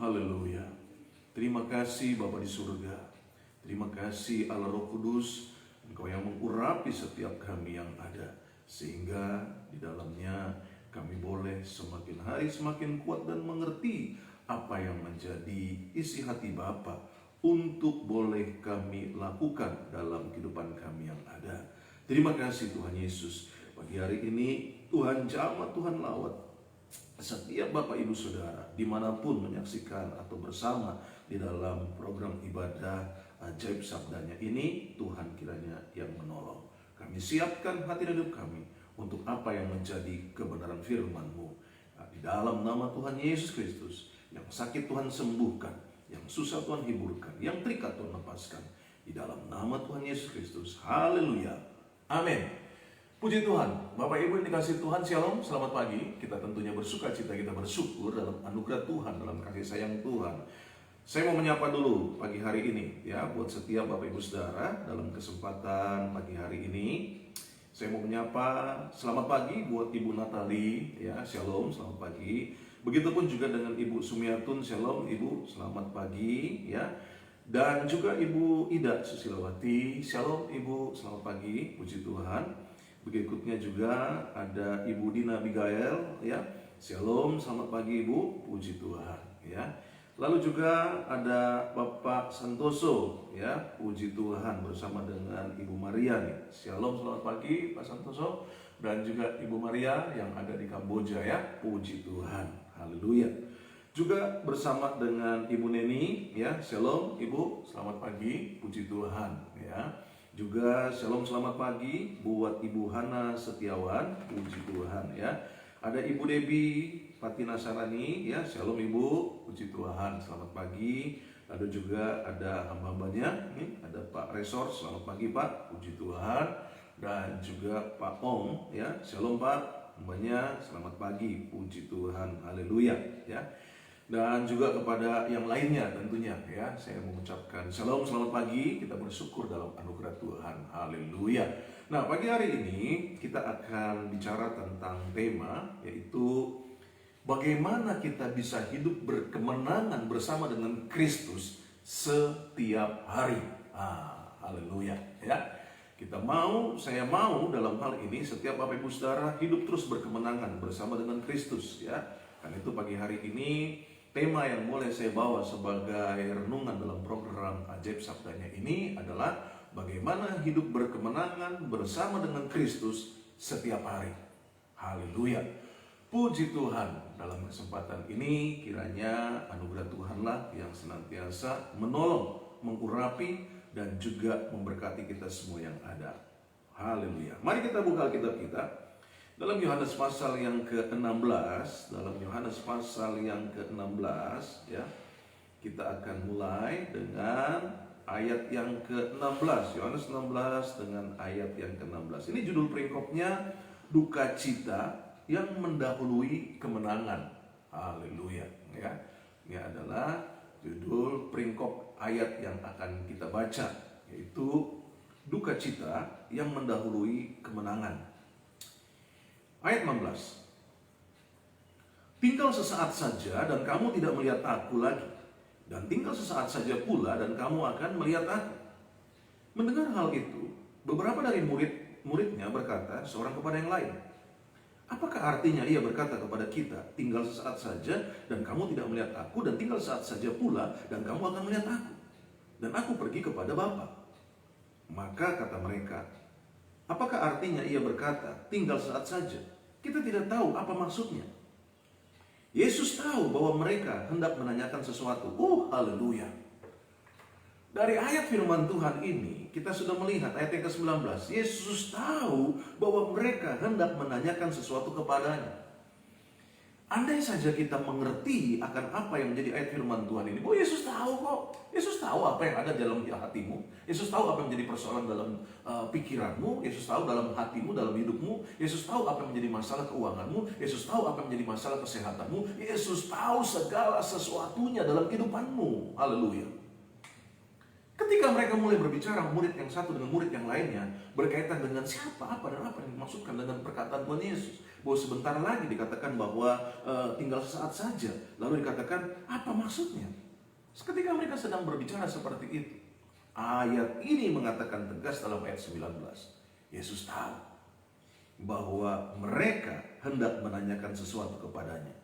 Haleluya. Terima kasih Bapa di surga. Terima kasih Allah Roh Kudus, Engkau yang mengurapi setiap kami yang ada, sehingga di dalamnya kami boleh semakin hari semakin kuat dan mengerti apa yang menjadi isi hati Bapa untuk boleh kami lakukan dalam kehidupan kami yang ada. Terima kasih Tuhan Yesus. Pagi hari ini Tuhan jamah, Tuhan lawat setiap Bapak Ibu Saudara dimanapun menyaksikan atau bersama di dalam program ibadah Ajaib Sabdanya ini. Tuhan kiranya yang menolong. Kami siapkan hati dan hidup kami untuk apa yang menjadi kebenaran firman-Mu. Di dalam nama Tuhan Yesus Kristus, yang sakit Tuhan sembuhkan, yang susah Tuhan hiburkan, yang terikat Tuhan lepaskan. Di dalam nama Tuhan Yesus Kristus. Haleluya. Amin. Puji Tuhan. Bapak Ibu yang dikasihi Tuhan, Shalom, selamat pagi. Kita tentunya bersuka cita, kita bersyukur dalam anugerah Tuhan, dalam kasih sayang Tuhan. Saya mau menyapa dulu pagi hari ini ya, buat setiap Bapak Ibu Saudara dalam kesempatan pagi hari ini. Saya mau menyapa selamat pagi buat Ibu Natali ya, Shalom, selamat pagi. Begitupun juga dengan Ibu Sumiatun, Shalom Ibu, selamat pagi ya. Dan juga Ibu Ida Susilawati, Shalom Ibu, selamat pagi, puji Tuhan. Berikutnya juga ada Ibu Dina Abigail ya, Shalom, selamat pagi Ibu, puji Tuhan ya. Lalu juga ada Bapak Santoso ya, puji Tuhan, bersama dengan Ibu Maria nih. Shalom, selamat pagi Pak Santoso. Dan juga Ibu Maria yang ada di Kamboja ya, puji Tuhan. Haleluya. Juga bersama dengan Ibu Neni ya, Shalom Ibu, selamat pagi, puji Tuhan ya. Juga Shalom, selamat pagi buat Ibu Hana Setiawan, puji Tuhan ya. Ada Ibu Debi Fatina Sarani ya, Shalom Ibu, puji Tuhan, selamat pagi. Lalu juga ada hamba-hambanya nih, ada Pak Resor, selamat pagi Pak, puji Tuhan. Dan juga Pak Om ya, Shalom Pak, hambanya selamat pagi, puji Tuhan, haleluya ya. Dan juga kepada yang lainnya tentunya ya, saya mengucapkan Shalom, selamat pagi. Kita bersyukur dalam anugerah Tuhan, haleluya. Nah, pagi hari ini kita akan bicara tentang tema, yaitu bagaimana kita bisa hidup berkemenangan bersama dengan Kristus setiap hari. Haleluya ya. Saya mau dalam hal ini setiap Bapak Ibu Saudara hidup terus berkemenangan bersama dengan Kristus ya. Karena itu pagi hari ini tema yang boleh saya bawa sebagai renungan dalam program Ajaib Sabdanya ini adalah bagaimana hidup berkemenangan bersama dengan Kristus setiap hari. Haleluya. Puji Tuhan, dalam kesempatan ini kiranya anugerah Tuhanlah yang senantiasa menolong, mengurapi, dan juga memberkati kita semua yang ada. Haleluya. Mari kita buka Alkitab kita dalam Yohanes pasal yang ke-16. Dalam Yohanes pasal yang ke-16 ya, kita akan mulai dengan ayat yang ke-16. Yohanes 16 dengan ayat yang ke-16. Ini judul perikopnya, duka cita yang mendahului kemenangan. Haleluya ya. Ini adalah judul peringkop ayat yang akan kita baca, yaitu duka cita yang mendahului kemenangan. Ayat 16. Tinggal sesaat saja dan kamu tidak melihat aku lagi, dan tinggal sesaat saja pula dan kamu akan melihat aku. Mendengar hal itu, beberapa dari murid-muridnya berkata seorang kepada yang lain, apakah artinya ia berkata kepada kita, tinggal sesaat saja dan kamu tidak melihat aku, dan tinggal sesaat saja pula dan kamu akan melihat aku, dan aku pergi kepada Bapa? Maka kata mereka, apakah artinya ia berkata, tinggal sesaat saja? Kita tidak tahu apa maksudnya. Yesus tahu bahwa mereka hendak menanyakan sesuatu. Haleluya. Dari ayat firman Tuhan ini, kita sudah melihat ayat yang ke-19. Yesus tahu bahwa mereka hendak menanyakan sesuatu kepadanya. Andai saja kita mengerti akan apa yang menjadi ayat firman Tuhan ini. Yesus tahu kok. Yesus tahu apa yang ada dalam hatimu. Yesus tahu apa yang menjadi persoalan dalam pikiranmu. Yesus tahu dalam hatimu, dalam hidupmu. Yesus tahu apa yang menjadi masalah keuanganmu. Yesus tahu apa yang menjadi masalah kesehatanmu. Yesus tahu segala sesuatunya dalam kehidupanmu. Haleluya. Ketika mereka mulai berbicara murid yang satu dengan murid yang lainnya berkaitan dengan siapa, apa, dan apa yang dimaksudkan dengan perkataan Tuhan Yesus, bahwa sebentar lagi dikatakan bahwa tinggal sesaat saja, lalu dikatakan apa maksudnya. Ketika mereka sedang berbicara seperti itu, ayat ini mengatakan tegas dalam ayat 19, Yesus tahu bahwa mereka hendak menanyakan sesuatu kepadanya.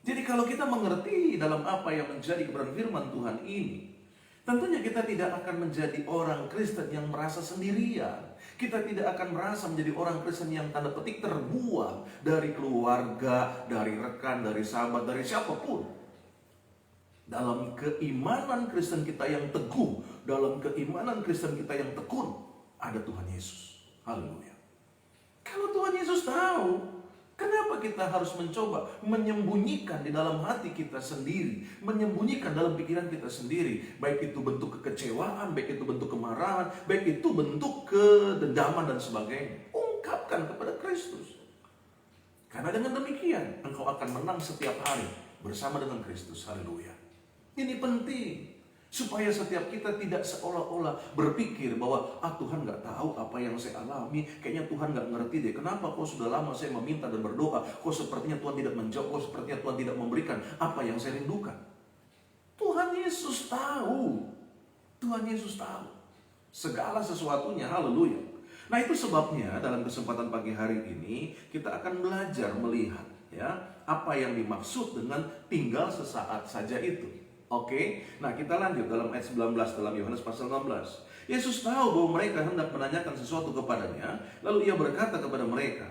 Jadi kalau kita mengerti dalam apa yang menjadi kebenaran firman Tuhan ini, tentunya kita tidak akan menjadi orang Kristen yang merasa sendirian. Kita tidak akan merasa menjadi orang Kristen yang tanda petik terbuang dari keluarga, dari rekan, dari sahabat, dari siapapun. Dalam keimanan Kristen kita yang teguh, dalam keimanan Kristen kita yang tekun, ada Tuhan Yesus. Haleluya. Kalau Tuhan Yesus tahu, kenapa kita harus mencoba menyembunyikan di dalam hati kita sendiri, menyembunyikan dalam pikiran kita sendiri, baik itu bentuk kekecewaan, baik itu bentuk kemarahan, baik itu bentuk kedendaman dan sebagainya. Ungkapkan kepada Kristus. Karena dengan demikian engkau akan menang setiap hari bersama dengan Kristus. Haleluya. Ini penting supaya setiap kita tidak seolah-olah berpikir bahwa Tuhan gak tahu apa yang saya alami, kayaknya Tuhan gak ngerti deh, kenapa kok sudah lama saya meminta dan berdoa, kok sepertinya Tuhan tidak menjawab, kok sepertinya Tuhan tidak memberikan apa yang saya rindukan. Tuhan Yesus tahu. Tuhan Yesus tahu segala sesuatunya. Haleluya. Nah, itu sebabnya dalam kesempatan pagi hari ini kita akan belajar melihat ya apa yang dimaksud dengan tinggal sesaat saja itu. Oke, nah kita lanjut dalam ayat 19 dalam Yohanes pasal 16. Yesus tahu bahwa mereka hendak menanyakan sesuatu kepadanya, lalu ia berkata kepada mereka,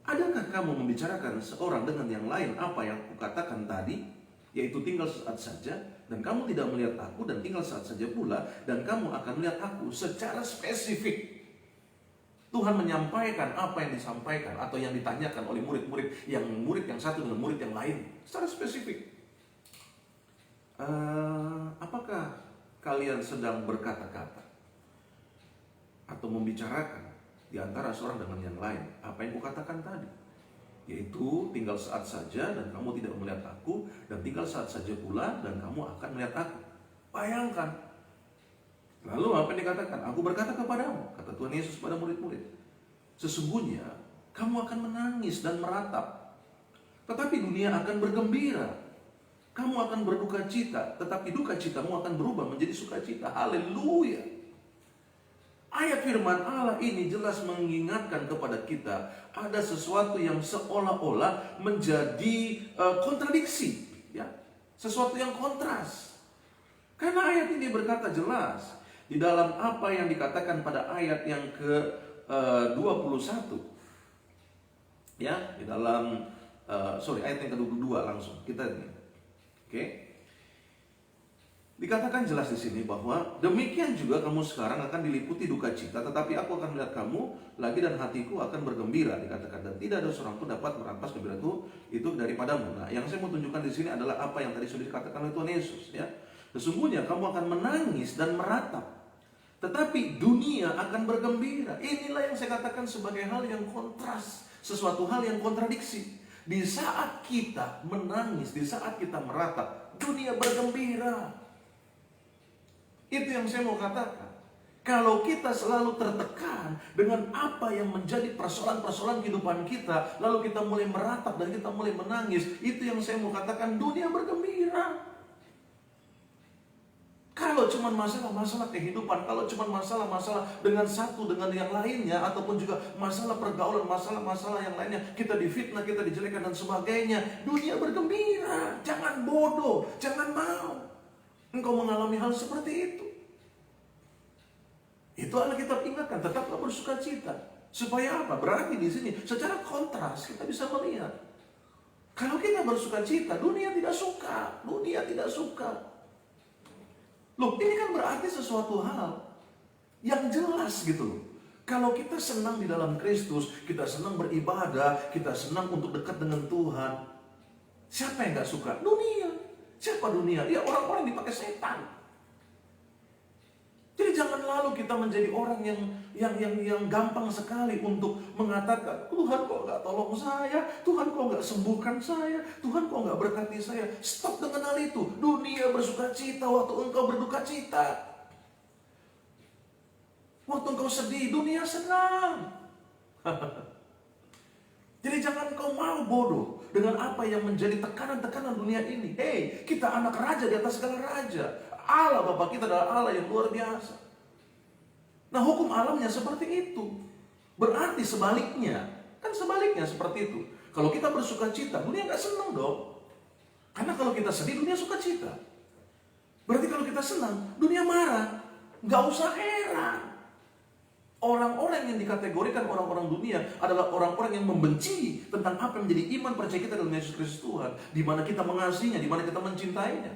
adakah kamu membicarakan seorang dengan yang lain apa yang kukatakan tadi, yaitu tinggal sesaat saja, dan kamu tidak melihat aku, dan tinggal saat saja pula, dan kamu akan melihat aku. Secara spesifik Tuhan menyampaikan apa yang disampaikan atau yang ditanyakan oleh murid yang satu dengan murid yang lain. Secara spesifik. Apakah kalian sedang berkata-kata atau membicarakan di antara seorang dengan yang lain apa yang kukatakan tadi, yaitu tinggal saat saja dan kamu tidak melihat aku, dan tinggal saat saja pula dan kamu akan melihat aku. Bayangkan. Lalu apa yang dikatakan? Aku berkata kepadamu, kata Tuhan Yesus pada murid-murid, sesungguhnya kamu akan menangis dan meratap, tetapi dunia akan bergembira. Kamu akan berduka cita, tetapi duka citamu akan berubah menjadi sukacita. Haleluya. Ayat firman Allah ini jelas mengingatkan kepada kita ada sesuatu yang seolah-olah menjadi kontradiksi, ya, sesuatu yang kontras. Karena ayat ini berkata jelas di dalam apa yang dikatakan pada ayat yang ke-21, ya, di dalam ayat yang ke-22 langsung kita ini. Oke. Dikatakan jelas di sini bahwa demikian juga kamu sekarang akan diliputi duka cita, tetapi aku akan melihat kamu lagi dan hatiku akan bergembira, dikatakan, dan tidak ada seorang pun dapat merampas gembira itu daripadamu. Nah, yang saya mau tunjukkan di sini adalah apa yang tadi sudah dikatakan oleh Tuhan Yesus, ya. Sesungguhnya kamu akan menangis dan meratap, tetapi dunia akan bergembira. Inilah yang saya katakan sebagai hal yang kontras, sesuatu hal yang kontradiksi. Di saat kita menangis, di saat kita meratap, dunia bergembira. Itu yang saya mau katakan. Kalau kita selalu tertekan dengan apa yang menjadi persoalan-persoalan kehidupan kita, lalu kita mulai meratap dan kita mulai menangis, itu yang saya mau katakan, dunia bergembira. Kalau cuma masalah-masalah kehidupan, kalau cuma masalah-masalah dengan satu dengan yang lainnya, ataupun juga masalah pergaulan, masalah-masalah yang lainnya, kita difitnah, kita dijelekan dan sebagainya, dunia bergembira. Jangan bodoh, jangan mau engkau mengalami hal seperti itu. Itu Alkitab ingatkan, tetaplah bersuka cita. Supaya apa? Berarti di sini secara kontras kita bisa melihat, kalau kita bersuka cita, dunia tidak suka, dunia tidak suka. Loh, ini kan berarti sesuatu hal yang jelas gitu loh. Kalau kita senang di dalam Kristus, kita senang beribadah, kita senang untuk dekat dengan Tuhan, siapa yang gak suka? Dunia. Siapa dunia? Ya orang-orang yang dipakai setan. Jadi jangan lalu kita menjadi orang yang gampang sekali untuk mengatakan, Tuhan kok gak tolong saya, Tuhan kok gak sembuhkan saya, Tuhan kok gak berkati saya. Stop dengan hal itu. Dunia bersuka cita waktu engkau berduka cita. Waktu engkau sedih, dunia senang. Jadi jangan kau mau bodoh dengan apa yang menjadi tekanan-tekanan dunia ini. Hei, kita anak raja di atas segala raja. Allah Bapa kita adalah Allah yang luar biasa. Nah, hukum alamnya seperti itu. Berarti sebaliknya, kan sebaliknya seperti itu. Kalau kita bersuka cita, dunia nggak senang dong. Karena kalau kita sedih, dunia suka cita. Berarti kalau kita senang, dunia marah. Nggak usah heran. Orang-orang yang dikategorikan orang-orang dunia adalah orang-orang yang membenci tentang apa yang menjadi iman percaya kita dalam Yesus Kristus Tuhan. Di mana kita mengasihinya, di mana kita mencintainya.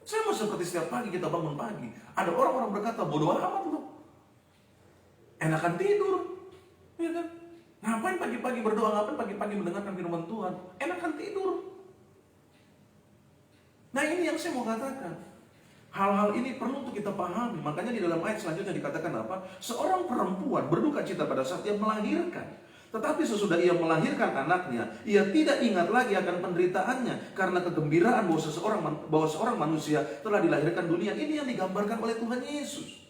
Sama seperti setiap pagi kita bangun pagi. Ada orang-orang berkata, bodoh amat lu. Enakan tidur. Ya kan? Ngapain pagi-pagi berdoa, ngapain pagi-pagi mendengarkan firman Tuhan? Enakan tidur. Nah, ini yang saya mau katakan. Hal-hal ini perlu untuk kita pahami. Makanya di dalam ayat selanjutnya dikatakan apa? Seorang perempuan berduka cita pada saat ia melahirkan. Tetapi sesudah ia melahirkan anaknya, ia tidak ingat lagi akan penderitaannya karena kegembiraan bahwa seorang manusia telah dilahirkan dunia. Ini yang digambarkan oleh Tuhan Yesus.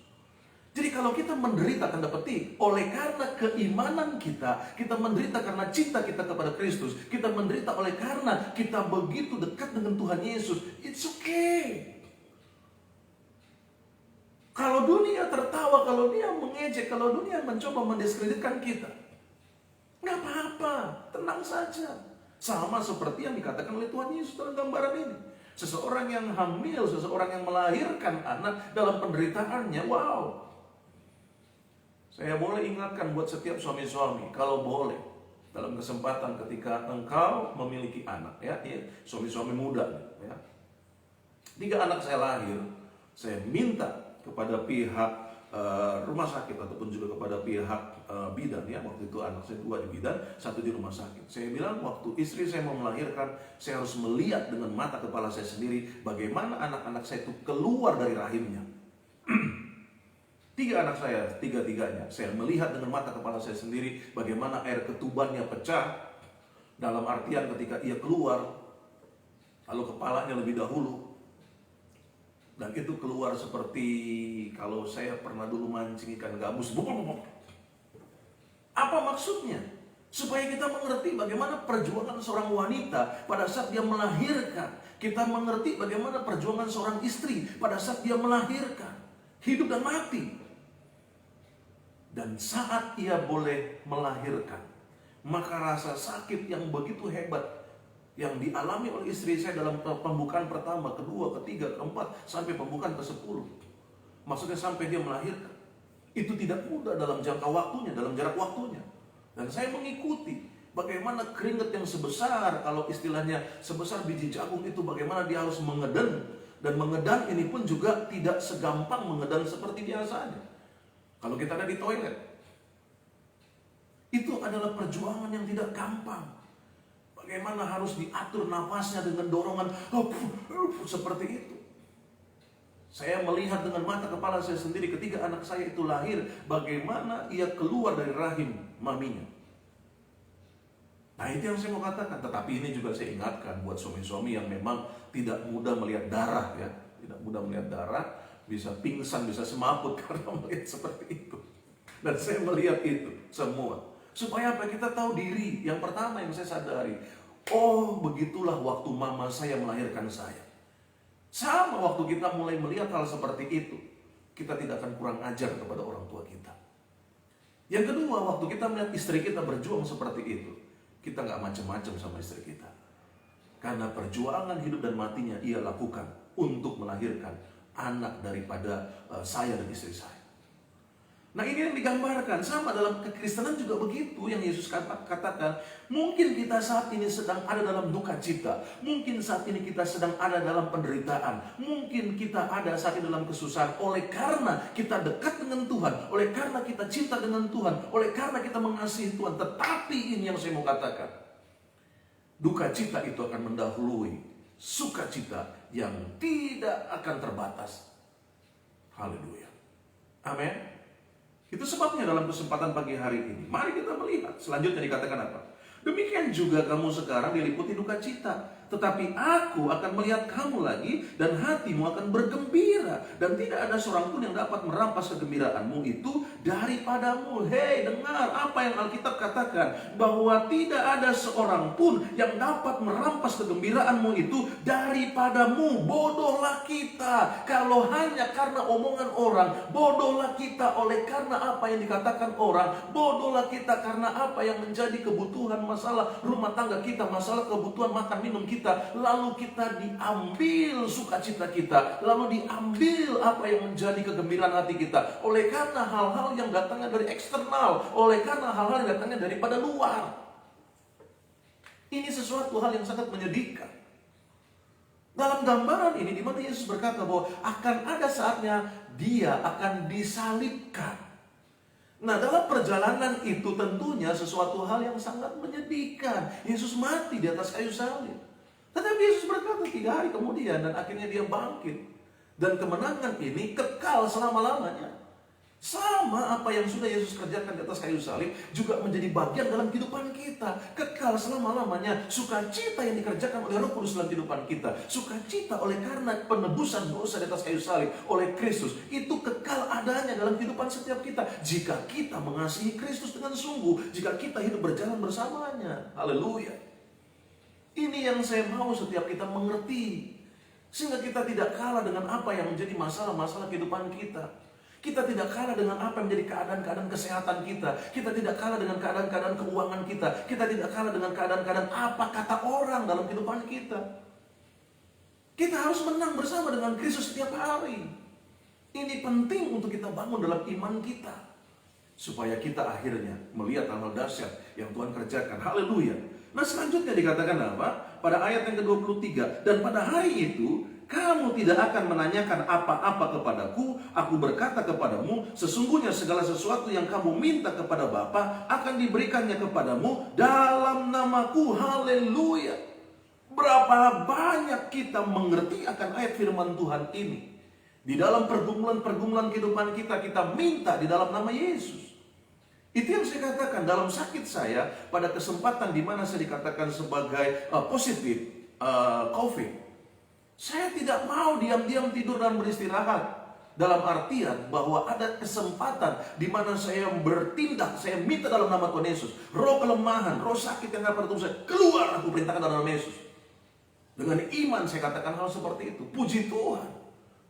Jadi kalau kita menderita, tanda petik, oleh karena keimanan kita menderita karena cinta kita kepada Kristus, kita menderita oleh karena kita begitu dekat dengan Tuhan Yesus. It's okay. Kalau dunia tertawa, kalau dia mengejek, kalau dunia mencoba mendiskreditkan kita, nggak apa-apa, tenang saja. Sama seperti yang dikatakan oleh Tuhan Yesus dalam gambaran ini. Seseorang yang hamil, seseorang yang melahirkan anak dalam penderitaannya, wow. Saya boleh ingatkan buat setiap suami-suami, kalau boleh, dalam kesempatan ketika engkau memiliki anak, ya suami-suami muda, ya. 3 anak saya lahir, saya minta kepada pihak rumah sakit ataupun juga kepada pihak bidan, ya. Waktu itu anak saya 2 di bidan, 1 di rumah sakit. Saya bilang waktu istri saya mau melahirkan, saya harus melihat dengan mata kepala saya sendiri bagaimana anak-anak saya itu keluar dari rahimnya. 3 anak saya, 3-tiganya, saya melihat dengan mata kepala saya sendiri bagaimana air ketubannya pecah. Dalam artian ketika ia keluar, lalu kepalanya lebih dahulu. Dan itu keluar seperti kalau saya pernah dulu mancing ikan gabus. Apa maksudnya? Supaya kita mengerti bagaimana perjuangan seorang wanita pada saat dia melahirkan. Kita mengerti bagaimana perjuangan seorang istri pada saat dia melahirkan. Hidup dan mati. Dan saat ia boleh melahirkan, maka rasa sakit yang begitu hebat yang dialami oleh istri saya dalam pembukaan pertama, kedua, ketiga, keempat, sampai pembukaan ke-10. Maksudnya sampai dia melahirkan. Itu tidak mudah dalam jangka waktunya, dalam jarak waktunya. Dan saya mengikuti bagaimana keringat yang sebesar, kalau istilahnya sebesar biji jagung itu, bagaimana dia harus mengedan. Dan mengedan ini pun juga tidak segampang mengedan seperti biasanya. Kalau kita ada di toilet, itu adalah perjuangan yang tidak gampang. Bagaimana harus diatur nafasnya dengan dorongan seperti itu. Saya melihat dengan mata kepala saya sendiri ketika anak saya itu lahir, bagaimana ia keluar dari rahim maminya. Nah, itu yang saya mau katakan. Tetapi ini juga saya ingatkan buat suami-suami yang memang tidak mudah melihat darah, ya. Tidak mudah melihat darah, bisa pingsan, bisa semaput karena melihat seperti itu. Dan saya melihat itu semua. Supaya apa? Kita tahu diri. Yang pertama yang saya sadari, oh begitulah waktu mama saya melahirkan saya. Sama waktu kita mulai melihat hal seperti itu, kita tidak akan kurang ajar kepada orang tua kita. Yang kedua, waktu kita melihat istri kita berjuang seperti itu, kita nggak macam-macam sama istri kita. Karena perjuangan hidup dan matinya ia lakukan untuk melahirkan anak daripada saya dan istri saya. Nah, ini yang digambarkan. Sama dalam kekristenan juga begitu yang Yesus katakan. Mungkin kita saat ini sedang ada dalam duka cita. Mungkin saat ini kita sedang ada dalam penderitaan. Mungkin kita ada saat ini dalam kesusahan. Oleh karena kita dekat dengan Tuhan. Oleh karena kita cinta dengan Tuhan. Oleh karena kita mengasihi Tuhan. Tetapi ini yang saya mau katakan. Duka cita itu akan mendahului sukacita yang tidak akan terbatas. Haleluya. Amin. Itu sebabnya dalam kesempatan pagi hari ini, mari kita melihat. Selanjutnya dikatakan apa? Demikian juga kamu sekarang diliputi duka cita. tetapi aku akan melihat kamu lagi dan hatimu akan bergembira. Dan tidak ada seorang pun yang dapat merampas kegembiraanmu itu daripadamu. Hei, dengar apa yang Alkitab katakan, bahwa tidak ada seorang pun yang dapat merampas kegembiraanmu itu daripadamu. Bodohlah kita kalau hanya karena omongan orang. Bodohlah kita oleh karena apa yang dikatakan orang. Bodohlah kita karena apa yang menjadi kebutuhan, masalah rumah tangga kita, masalah kebutuhan makan minum kita. Lalu kita diambil sukacita kita, lalu diambil apa yang menjadi kegembiraan hati kita oleh karena hal-hal yang datangnya dari eksternal, oleh karena hal-hal yang datangnya daripada luar. Ini sesuatu hal yang sangat menyedihkan. Dalam gambaran ini, di mana Yesus berkata bahwa akan ada saatnya Dia akan disalibkan. Nah, dalam perjalanan itu tentunya sesuatu hal yang sangat menyedihkan. Yesus mati di atas kayu salib. Tetapi Yesus berkata 3 hari kemudian dan akhirnya Dia bangkit. Dan kemenangan ini kekal selama-lamanya. Sama apa yang sudah Yesus kerjakan di atas kayu salib juga menjadi bagian dalam kehidupan kita. Kekal selama-lamanya. Sukacita yang dikerjakan oleh Roh Kudus dalam kehidupan kita, sukacita oleh karena penebusan dosa di atas kayu salib oleh Kristus, itu kekal adanya dalam kehidupan setiap kita. Jika kita mengasihi Kristus dengan sungguh, jika kita hidup berjalan bersamanya. Haleluya. Ini yang saya mau setiap kita mengerti, sehingga kita tidak kalah dengan apa yang menjadi masalah-masalah kehidupan kita. Kita tidak kalah dengan apa yang menjadi keadaan-keadaan kesehatan kita. Kita tidak kalah dengan keadaan-keadaan keuangan kita. Kita tidak kalah dengan keadaan-keadaan apa kata orang dalam kehidupan kita. Kita harus menang bersama dengan Kristus setiap hari. Ini penting untuk kita bangun dalam iman kita, supaya kita akhirnya melihat hal-hal dahsyat yang Tuhan kerjakan. Haleluya. Nah, selanjutnya dikatakan apa? Pada ayat yang ke-23, dan pada hari itu kamu tidak akan menanyakan apa-apa kepadaku. Aku berkata kepadamu, sesungguhnya segala sesuatu yang kamu minta kepada Bapa akan diberikannya kepadamu dalam namaku. Haleluya. Berapa banyak kita mengerti akan ayat firman Tuhan ini. Di dalam pergumulan-pergumulan kehidupan kita, kita minta di dalam nama Yesus. Itu yang saya katakan dalam sakit saya pada kesempatan di mana saya dikatakan sebagai positif COVID. Saya tidak mau diam-diam tidur dan beristirahat. Dalam artian bahwa ada kesempatan di mana saya bertindak, saya minta dalam nama Tuhan Yesus. Roh kelemahan, roh sakit yang dapat tubuh saya, keluar, aku perintahkan dalam nama Yesus. Dengan iman saya katakan hal seperti itu. Puji Tuhan.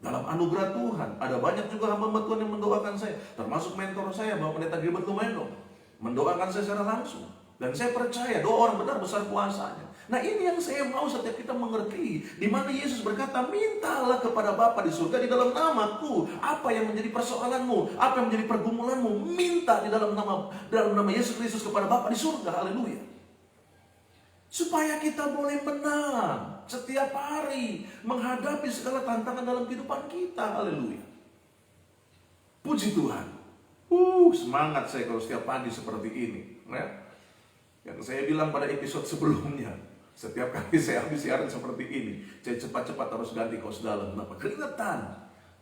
Dalam anugerah Tuhan, ada banyak juga hamba Tuhan yang mendoakan saya, termasuk mentor saya, Bapak Pendeta Gilbert Lumendo, mendoakan saya secara langsung. Dan saya percaya doa orang benar besar kuasanya. Nah, ini yang saya mau setiap kita mengerti, di mana Yesus berkata, mintalah kepada Bapa di surga di dalam namaku. Apa yang menjadi persoalanmu, apa yang menjadi pergumulanmu, minta di dalam nama Yesus Kristus kepada Bapa di surga. Haleluya. Supaya kita boleh menang setiap hari menghadapi segala tantangan dalam kehidupan kita. Haleluya. Puji Tuhan. Semangat saya kalau setiap pagi seperti ini, ya. Yang saya bilang pada episode sebelumnya, setiap kali saya habis siaran seperti ini, saya cepat-cepat harus ganti kaos dalam. Kenapa? Keringetan.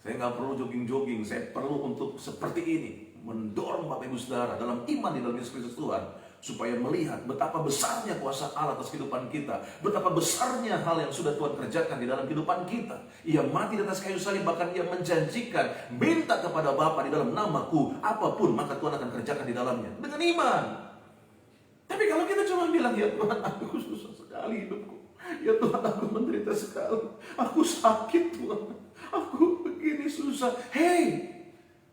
Saya nggak perlu jogging-jogging, saya perlu untuk seperti ini, mendorong Bapak Ibu Saudara dalam iman di dalam Yesus Kristus Tuhan, supaya melihat betapa besarnya kuasa Allah atas kehidupan kita, betapa besarnya hal yang sudah Tuhan kerjakan di dalam kehidupan kita. Ia mati di atas kayu salib, bahkan Ia menjanjikan, minta kepada Bapa di dalam namaku, apapun maka Tuhan akan kerjakan di dalamnya dengan iman. Tapi kalau kita cuma bilang, ya Tuhan, aku susah sekali hidupku, ya Tuhan, aku menderita sekali, aku sakit Tuhan, aku begini susah. Hei,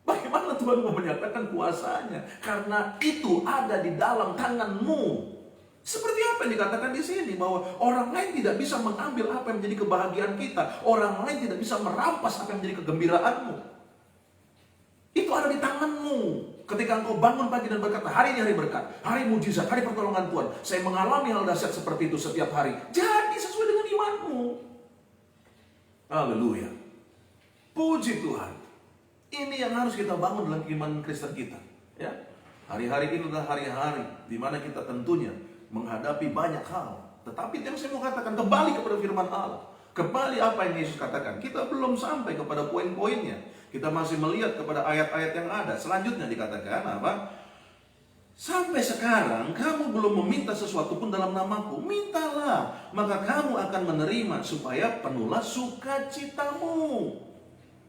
bagaimana Tuhan mau menyatakan kuasanya? Karena itu ada di dalam tanganmu. Seperti apa yang dikatakan di sini, bahwa orang lain tidak bisa mengambil apa yang menjadi kebahagiaan kita, orang lain tidak bisa merampas apa yang menjadi kegembiraanmu. Itu ada di tanganmu. Ketika engkau bangun pagi dan berkata, hari ini hari berkat, hari mujizat, hari pertolongan Tuhan, saya mengalami hal dahsyat seperti itu setiap hari. Jadi sesuai dengan imanmu. Haleluya. Puji Tuhan. Ini yang harus kita bangun dalam iman Kristen kita, ya. Hari-hari ini adalah hari-hari di mana kita tentunya menghadapi banyak hal. Tetapi yang saya mau katakan, kembali kepada firman Allah. Kembali apa yang Yesus katakan. Kita belum sampai kepada poin-poinnya. Kita masih melihat kepada ayat-ayat yang ada. Selanjutnya dikatakan apa? Sampai sekarang kamu belum meminta sesuatu pun dalam namaku. Mintalah, maka kamu akan menerima supaya penuhlah sukacitamu.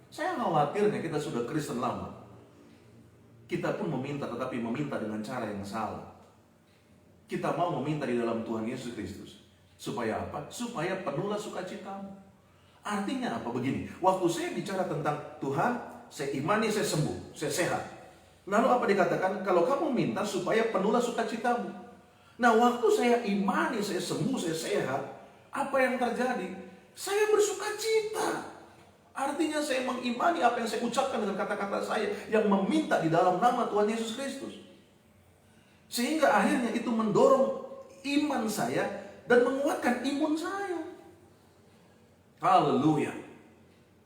Saya khawatirnya kita sudah Kristen lama, kita pun meminta, tetapi meminta dengan cara yang salah. Kita mau meminta di dalam Tuhan Yesus Kristus. Supaya apa? Supaya penuhlah sukacitamu. Artinya apa? Begini, waktu saya bicara tentang Tuhan, saya imani, saya sembuh, saya sehat. Lalu apa dikatakan? Kalau kamu minta supaya penuhlah sukacitamu. Nah, waktu saya imani, saya sembuh, saya sehat, apa yang terjadi? Saya bersukacita. Artinya saya mengimani apa yang saya ucapkan dengan kata-kata saya yang meminta di dalam nama Tuhan Yesus Kristus. Sehingga akhirnya itu mendorong iman saya dan menguatkan imun saya. Haleluya.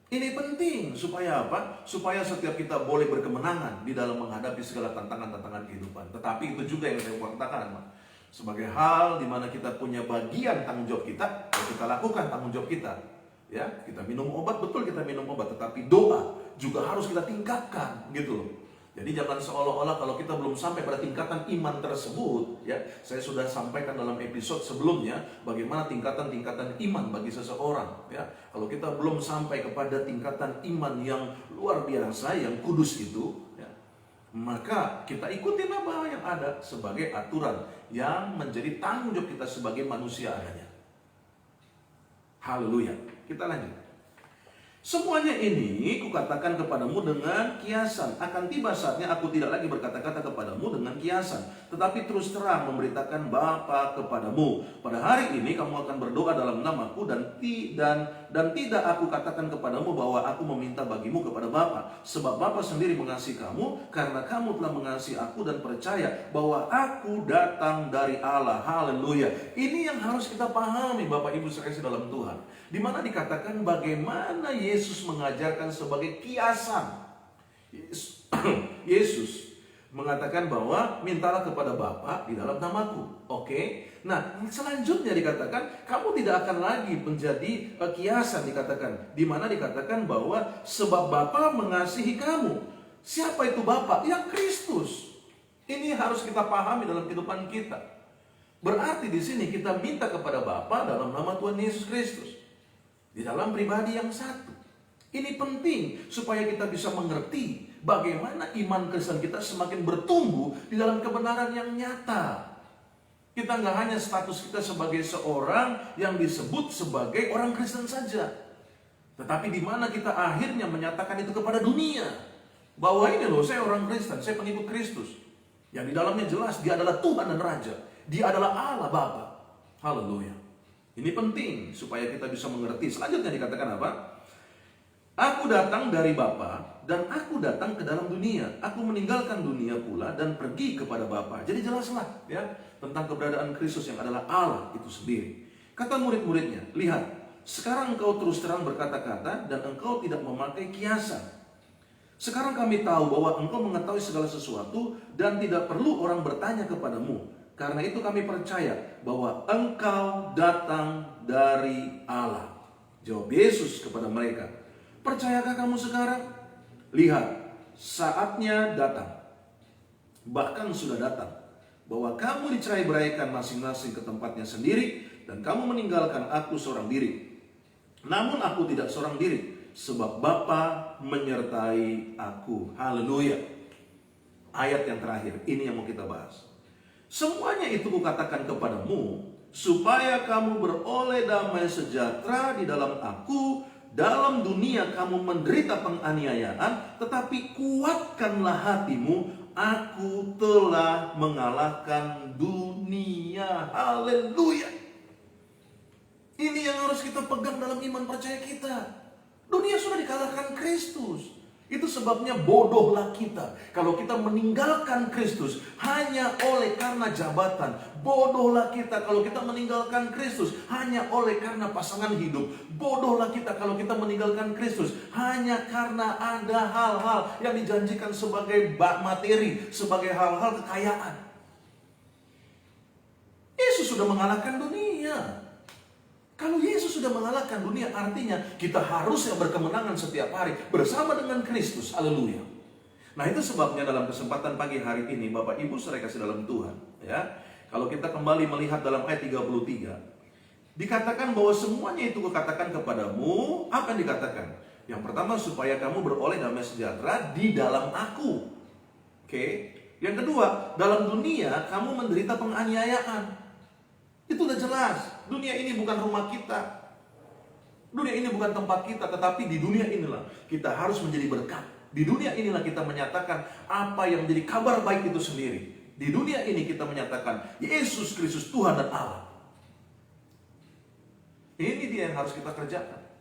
Ini penting supaya apa? Supaya setiap kita boleh berkemenangan di dalam menghadapi segala tantangan-tantangan kehidupan. Tetapi itu juga yang saya katakan, sebagai hal di mana kita punya bagian tanggung jawab kita, ya kita lakukan tanggung jawab kita. Ya, kita minum obat, betul kita minum obat, tetapi doa juga harus kita tingkatkan, gitu loh. Jadi jangan seolah-olah kalau kita belum sampai pada tingkatan iman tersebut, ya, saya sudah sampaikan dalam episode sebelumnya bagaimana tingkatan-tingkatan iman bagi seseorang, ya. Kalau kita belum sampai kepada tingkatan iman yang luar biasa, yang kudus itu, ya, maka kita ikutin apa yang ada sebagai aturan yang menjadi tanggung jawab kita sebagai manusia adanya. Haleluya. Kita lanjut. Semuanya ini kukatakan kepadamu dengan kiasan. Akan tiba saatnya aku tidak lagi berkata-kata kepadamu dengan kiasan, tetapi terus terang memberitakan Bapa kepadamu. Pada hari ini kamu akan berdoa dalam namaku dan tidak aku katakan kepadamu bahwa aku meminta bagimu kepada Bapa. Sebab Bapa sendiri mengasihi kamu karena kamu telah mengasihi aku dan percaya bahwa aku datang dari Allah. Haleluya. Ini yang harus kita pahami Bapak Ibu sekalian dalam Tuhan. Di mana dikatakan bagaimana Yesus mengajarkan sebagai kiasan. Yesus mengatakan bahwa mintalah kepada Bapa di dalam namaku. Oke. Nah, selanjutnya dikatakan kamu tidak akan lagi menjadi kiasan, dikatakan. Di mana dikatakan bahwa sebab Bapa mengasihi kamu. Siapa itu Bapa? Ya, Kristus. Ini harus kita pahami dalam kehidupan kita. Berarti di sini kita minta kepada Bapa dalam nama Tuhan Yesus Kristus. Di dalam pribadi yang satu. Ini penting supaya kita bisa mengerti bagaimana iman Kristen kita semakin bertumbuh di dalam kebenaran yang nyata. Kita nggak hanya status kita sebagai seorang yang disebut sebagai orang Kristen saja, tetapi di mana kita akhirnya menyatakan itu kepada dunia bahwa ini loh, saya orang Kristen, saya pengikut Kristus. Yang di dalamnya jelas dia adalah Tuhan dan Raja, dia adalah Allah Bapa. Haleluya. Ini penting supaya kita bisa mengerti. Selanjutnya dikatakan apa? Aku datang dari Bapa dan aku datang ke dalam dunia. Aku meninggalkan dunia pula dan pergi kepada Bapa. Jadi jelaslah ya tentang keberadaan Kristus yang adalah Allah itu sendiri. Kata murid-muridnya, lihat, sekarang engkau terus terang berkata-kata dan engkau tidak memakai kiasan. Sekarang kami tahu bahwa engkau mengetahui segala sesuatu dan tidak perlu orang bertanya kepadamu. Karena itu kami percaya bahwa engkau datang dari Allah. Jawab Yesus kepada mereka, percayakah kamu sekarang? Lihat, saatnya datang, bahkan sudah datang, bahwa kamu dicerai-beraikan masing-masing ke tempatnya sendiri, dan kamu meninggalkan aku seorang diri. Namun aku tidak seorang diri, sebab Bapa menyertai aku. Haleluya. Ayat yang terakhir, ini yang mau kita bahas. Semuanya itu kukatakan kepadamu, supaya kamu beroleh damai sejahtera di dalam aku. Dalam dunia kamu menderita penganiayaan, tetapi kuatkanlah hatimu, aku telah mengalahkan dunia. Haleluya. Ini yang harus kita pegang dalam iman percaya kita. Dunia sudah dikalahkan Kristus. Itu sebabnya bodohlah kita kalau kita meninggalkan Kristus hanya oleh karena jabatan. Bodohlah kita kalau kita meninggalkan Kristus hanya oleh karena pasangan hidup. Bodohlah kita kalau kita meninggalkan Kristus hanya karena ada hal-hal yang dijanjikan sebagai materi, sebagai hal-hal kekayaan. Yesus sudah mengalahkan dunia. Kalau Yesus sudah mengalahkan dunia, artinya kita harusnya berkemenangan setiap hari bersama dengan Kristus. Haleluya. Nah, itu sebabnya dalam kesempatan pagi hari ini, Bapak Ibu saudara kasih dalam Tuhan, ya. Kalau kita kembali melihat dalam ayat 33, dikatakan bahwa semuanya itu kukatakan kepadamu. Apa yang dikatakan? Yang pertama, supaya kamu beroleh damai sejahtera di dalam aku. Oke. Yang kedua, dalam dunia kamu menderita penganiayaan. Itu udah jelas. Dunia ini bukan rumah kita. Dunia ini bukan tempat kita, tetapi di dunia inilah kita harus menjadi berkat. Di dunia inilah kita menyatakan apa yang menjadi kabar baik itu sendiri. Di dunia ini kita menyatakan Yesus Kristus Tuhan dan Allah. Ini dia yang harus kita kerjakan.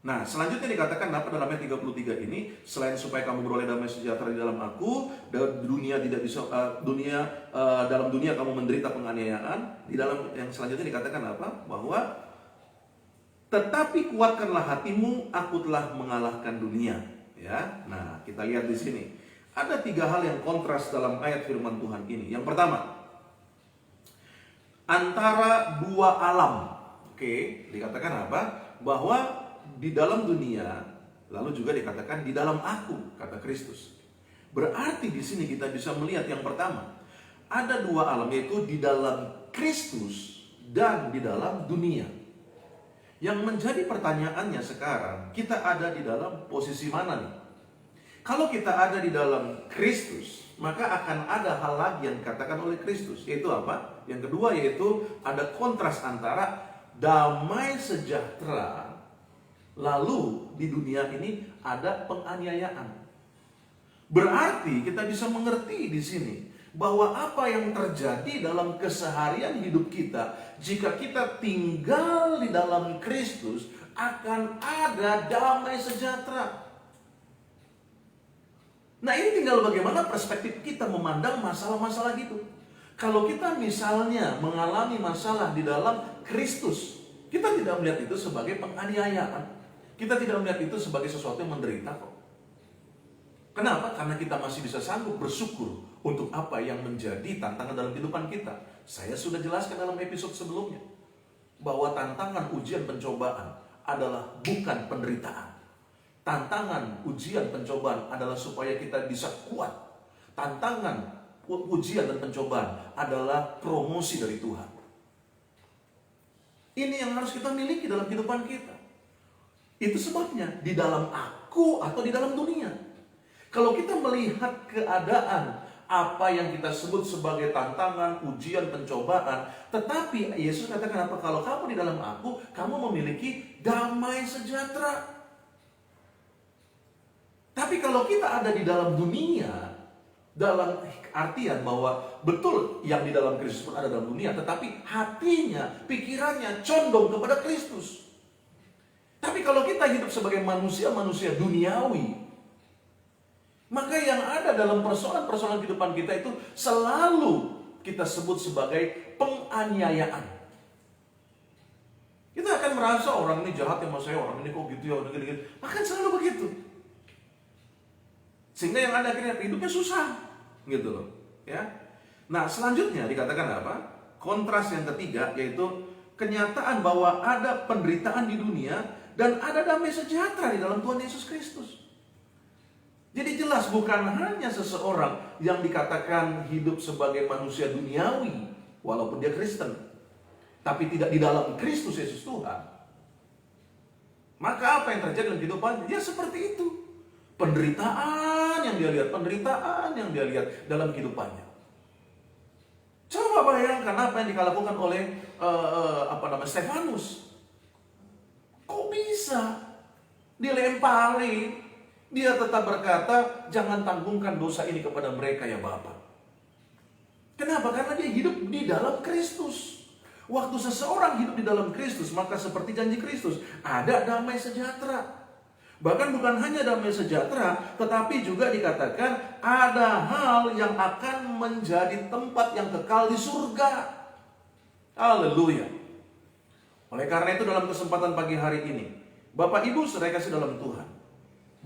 Nah, selanjutnya dikatakan apa dalam ayat 33 ini? Selain supaya kamu beroleh damai sejahtera di dalam aku, dunia tidak bisa dalam dunia kamu menderita penganiayaan. Di dalam yang selanjutnya dikatakan apa? Bahwa tetapi kuatkanlah hatimu, aku telah mengalahkan dunia. Ya, nah kita lihat di sini ada 3 hal yang kontras dalam ayat firman Tuhan ini. Yang pertama, antara 2 alam. Oke, dikatakan apa? Bahwa di dalam dunia, lalu juga dikatakan di dalam aku, kata Kristus. Berarti di sini kita bisa melihat yang pertama, ada 2 alam, yaitu di dalam Kristus dan di dalam dunia. Yang menjadi pertanyaannya sekarang, kita ada di dalam posisi mana nih? Kalau kita ada di dalam Kristus, maka akan ada hal lagi yang dikatakan oleh Kristus. Yaitu apa? Yang kedua yaitu ada kontras antara damai sejahtera, lalu di dunia ini ada penganiayaan. Berarti kita bisa mengerti di sini bahwa apa yang terjadi dalam keseharian hidup kita, jika kita tinggal di dalam Kristus, akan ada damai sejahtera. Nah, ini tinggal bagaimana perspektif kita memandang masalah-masalah gitu. Kalau kita misalnya mengalami masalah di dalam Kristus, kita tidak melihat itu sebagai penganiayaan. Kita tidak melihat itu sebagai sesuatu yang menderita kok. Kenapa? Karena kita masih bisa sanggup bersyukur untuk apa yang menjadi tantangan dalam kehidupan kita. Saya sudah jelaskan dalam episode sebelumnya bahwa tantangan ujian pencobaan adalah bukan penderitaan. Tantangan ujian pencobaan adalah supaya kita bisa kuat. Tantangan ujian dan pencobaan adalah promosi dari Tuhan. Ini yang harus kita miliki dalam kehidupan kita. Itu sebabnya di dalam aku atau di dalam dunia. Kalau kita melihat keadaan apa yang kita sebut sebagai tantangan, ujian, pencobaan, tetapi Yesus katakan apa? Kalau kamu di dalam aku, kamu memiliki damai sejahtera. Tapi kalau kita ada di dalam dunia, dalam artian bahwa betul yang di dalam Kristus pun ada dalam dunia, tetapi hatinya, pikirannya condong kepada Kristus. Tapi kalau kita hidup sebagai manusia-manusia duniawi, maka yang ada dalam persoalan-persoalan kehidupan kita itu selalu kita sebut sebagai penganiayaan. Kita akan merasa orang ini jahat sama saya, orang ini kok gitu ya, orang gitu. Akan selalu begitu. Sehingga yang ada akhirnya hidupnya susah, gitu loh. Ya. Nah, selanjutnya dikatakan apa? Kontras yang ketiga yaitu kenyataan bahwa ada penderitaan di dunia dan ada damai sejahtera di dalam Tuhan Yesus Kristus. Jadi jelas bukan hanya seseorang yang dikatakan hidup sebagai manusia duniawi walaupun dia Kristen, tapi tidak di dalam Kristus Yesus Tuhan. Maka apa yang terjadi dalam kehidupannya? Ya seperti itu. Penderitaan yang dia lihat dalam kehidupannya. Coba bayangkan apa yang dilakukan oleh Stefanus. Kok bisa dilempari? Dia tetap berkata, jangan tanggungkan dosa ini kepada mereka ya Bapa. Kenapa? Karena dia hidup di dalam Kristus. Waktu seseorang hidup di dalam Kristus, maka seperti janji Kristus, ada damai sejahtera. Bahkan bukan hanya damai sejahtera, tetapi juga dikatakan ada hal yang akan menjadi tempat yang kekal di surga. Haleluya. Oleh karena itu dalam kesempatan pagi hari ini, Bapak Ibu saudara kasih dalam Tuhan,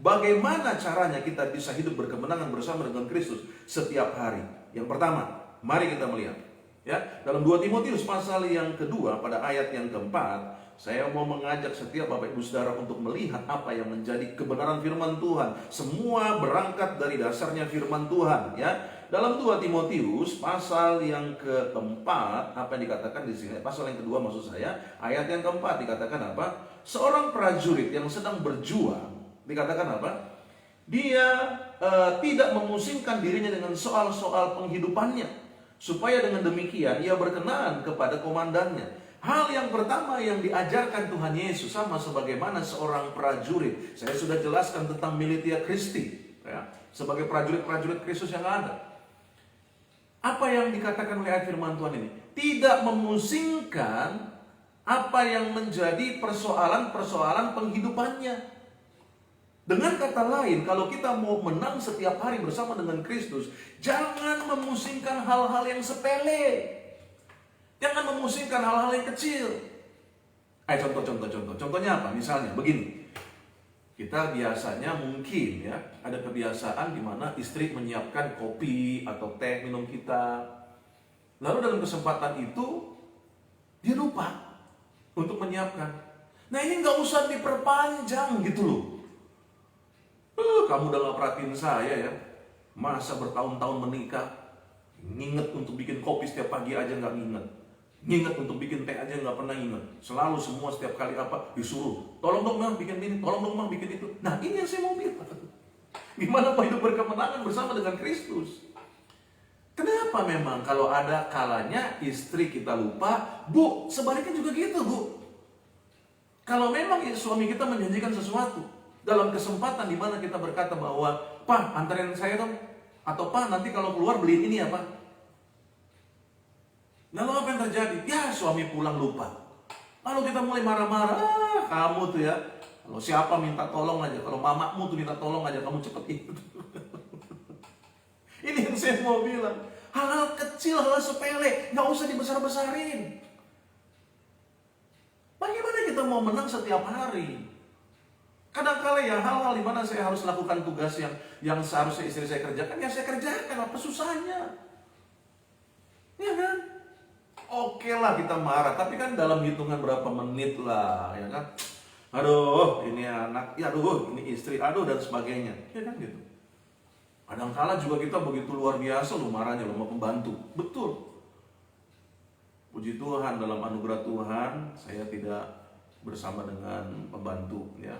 bagaimana caranya kita bisa hidup berkemenangan bersama dengan Kristus setiap hari? Yang pertama, mari kita melihat ya dalam 2 Timotius pasal yang kedua pada ayat yang keempat, Saya mau mengajak setiap Bapak Ibu Saudara untuk melihat apa yang menjadi kebenaran firman Tuhan. Semua berangkat dari dasarnya firman Tuhan, ya. Dalam 2 Timotius pasal yang keempat, apa yang dikatakan di sini? Pasal yang kedua maksud saya, ayat yang keempat dikatakan apa? Seorang prajurit yang sedang berjuang, dikatakan apa? Dia tidak memusingkan dirinya dengan soal-soal penghidupannya, supaya dengan demikian ia berkenan kepada komandannya. Hal yang pertama yang diajarkan Tuhan Yesus sama sebagaimana seorang prajurit. Saya sudah jelaskan tentang Militia Christi, ya, sebagai prajurit-prajurit Kristus yang ada. Apa yang dikatakan oleh ayat firman Tuhan ini? Tidak memusingkan apa yang menjadi persoalan-persoalan penghidupannya. Dengan kata lain, kalau kita mau menang setiap hari bersama dengan Kristus, jangan memusingkan hal-hal yang sepele. Jangan memusingkan hal-hal yang kecil. Contohnya apa? Misalnya begini. Kita biasanya mungkin ya ada kebiasaan di mana istri menyiapkan kopi atau teh minum kita. Lalu dalam kesempatan itu dia lupa untuk menyiapkan. Nah ini nggak usah diperpanjang gitu loh. Kamu udah gak perhatiin saya ya. Masa bertahun-tahun menikah, nginget untuk bikin kopi setiap pagi aja nggak nginget. Nginget untuk bikin teh aja nggak pernah inget. Selalu semua setiap kali apa disuruh, tolong dong mah bikin ini, tolong dong mah bikin itu. Nah ini yang saya mau bilang. Gimana mau hidup berkemenangan bersama dengan Kristus? Kenapa memang kalau ada kalanya istri kita lupa, Bu, sebaliknya juga gitu Bu. Kalau memang suami kita menjanjikan sesuatu, dalam kesempatan di mana kita berkata bahwa, Pak anterin saya dong, atau Pak nanti kalau keluar beliin ini ya Pak. Lalu apa yang terjadi? Ya suami pulang lupa. Lalu kita mulai marah-marah. Kamu tuh ya, kalau siapa minta tolong aja, kalau mamamu tuh minta tolong aja, kamu cepet itu. Ini yang saya mau bilang. Hal-hal kecil, hal-hal sepele, gak usah dibesar-besarin. Bagaimana kita mau menang setiap hari? Kadang-kala ya hal-hal di mana saya harus lakukan tugas yang seharusnya istri saya kerjakan, ya saya kerjakan, apa susahnya? Ya kan? Oke lah kita marah, tapi kan dalam hitungan berapa menit lah, ya kan? Aduh, ini anak, ya aduh, ini istri, aduh dan sebagainya, ya kan gitu. Kadang-kala juga kita begitu luar biasa loh marahnya loh sama pembantu, betul. Puji Tuhan dalam anugerah Tuhan, saya tidak bersama dengan pembantu, ya.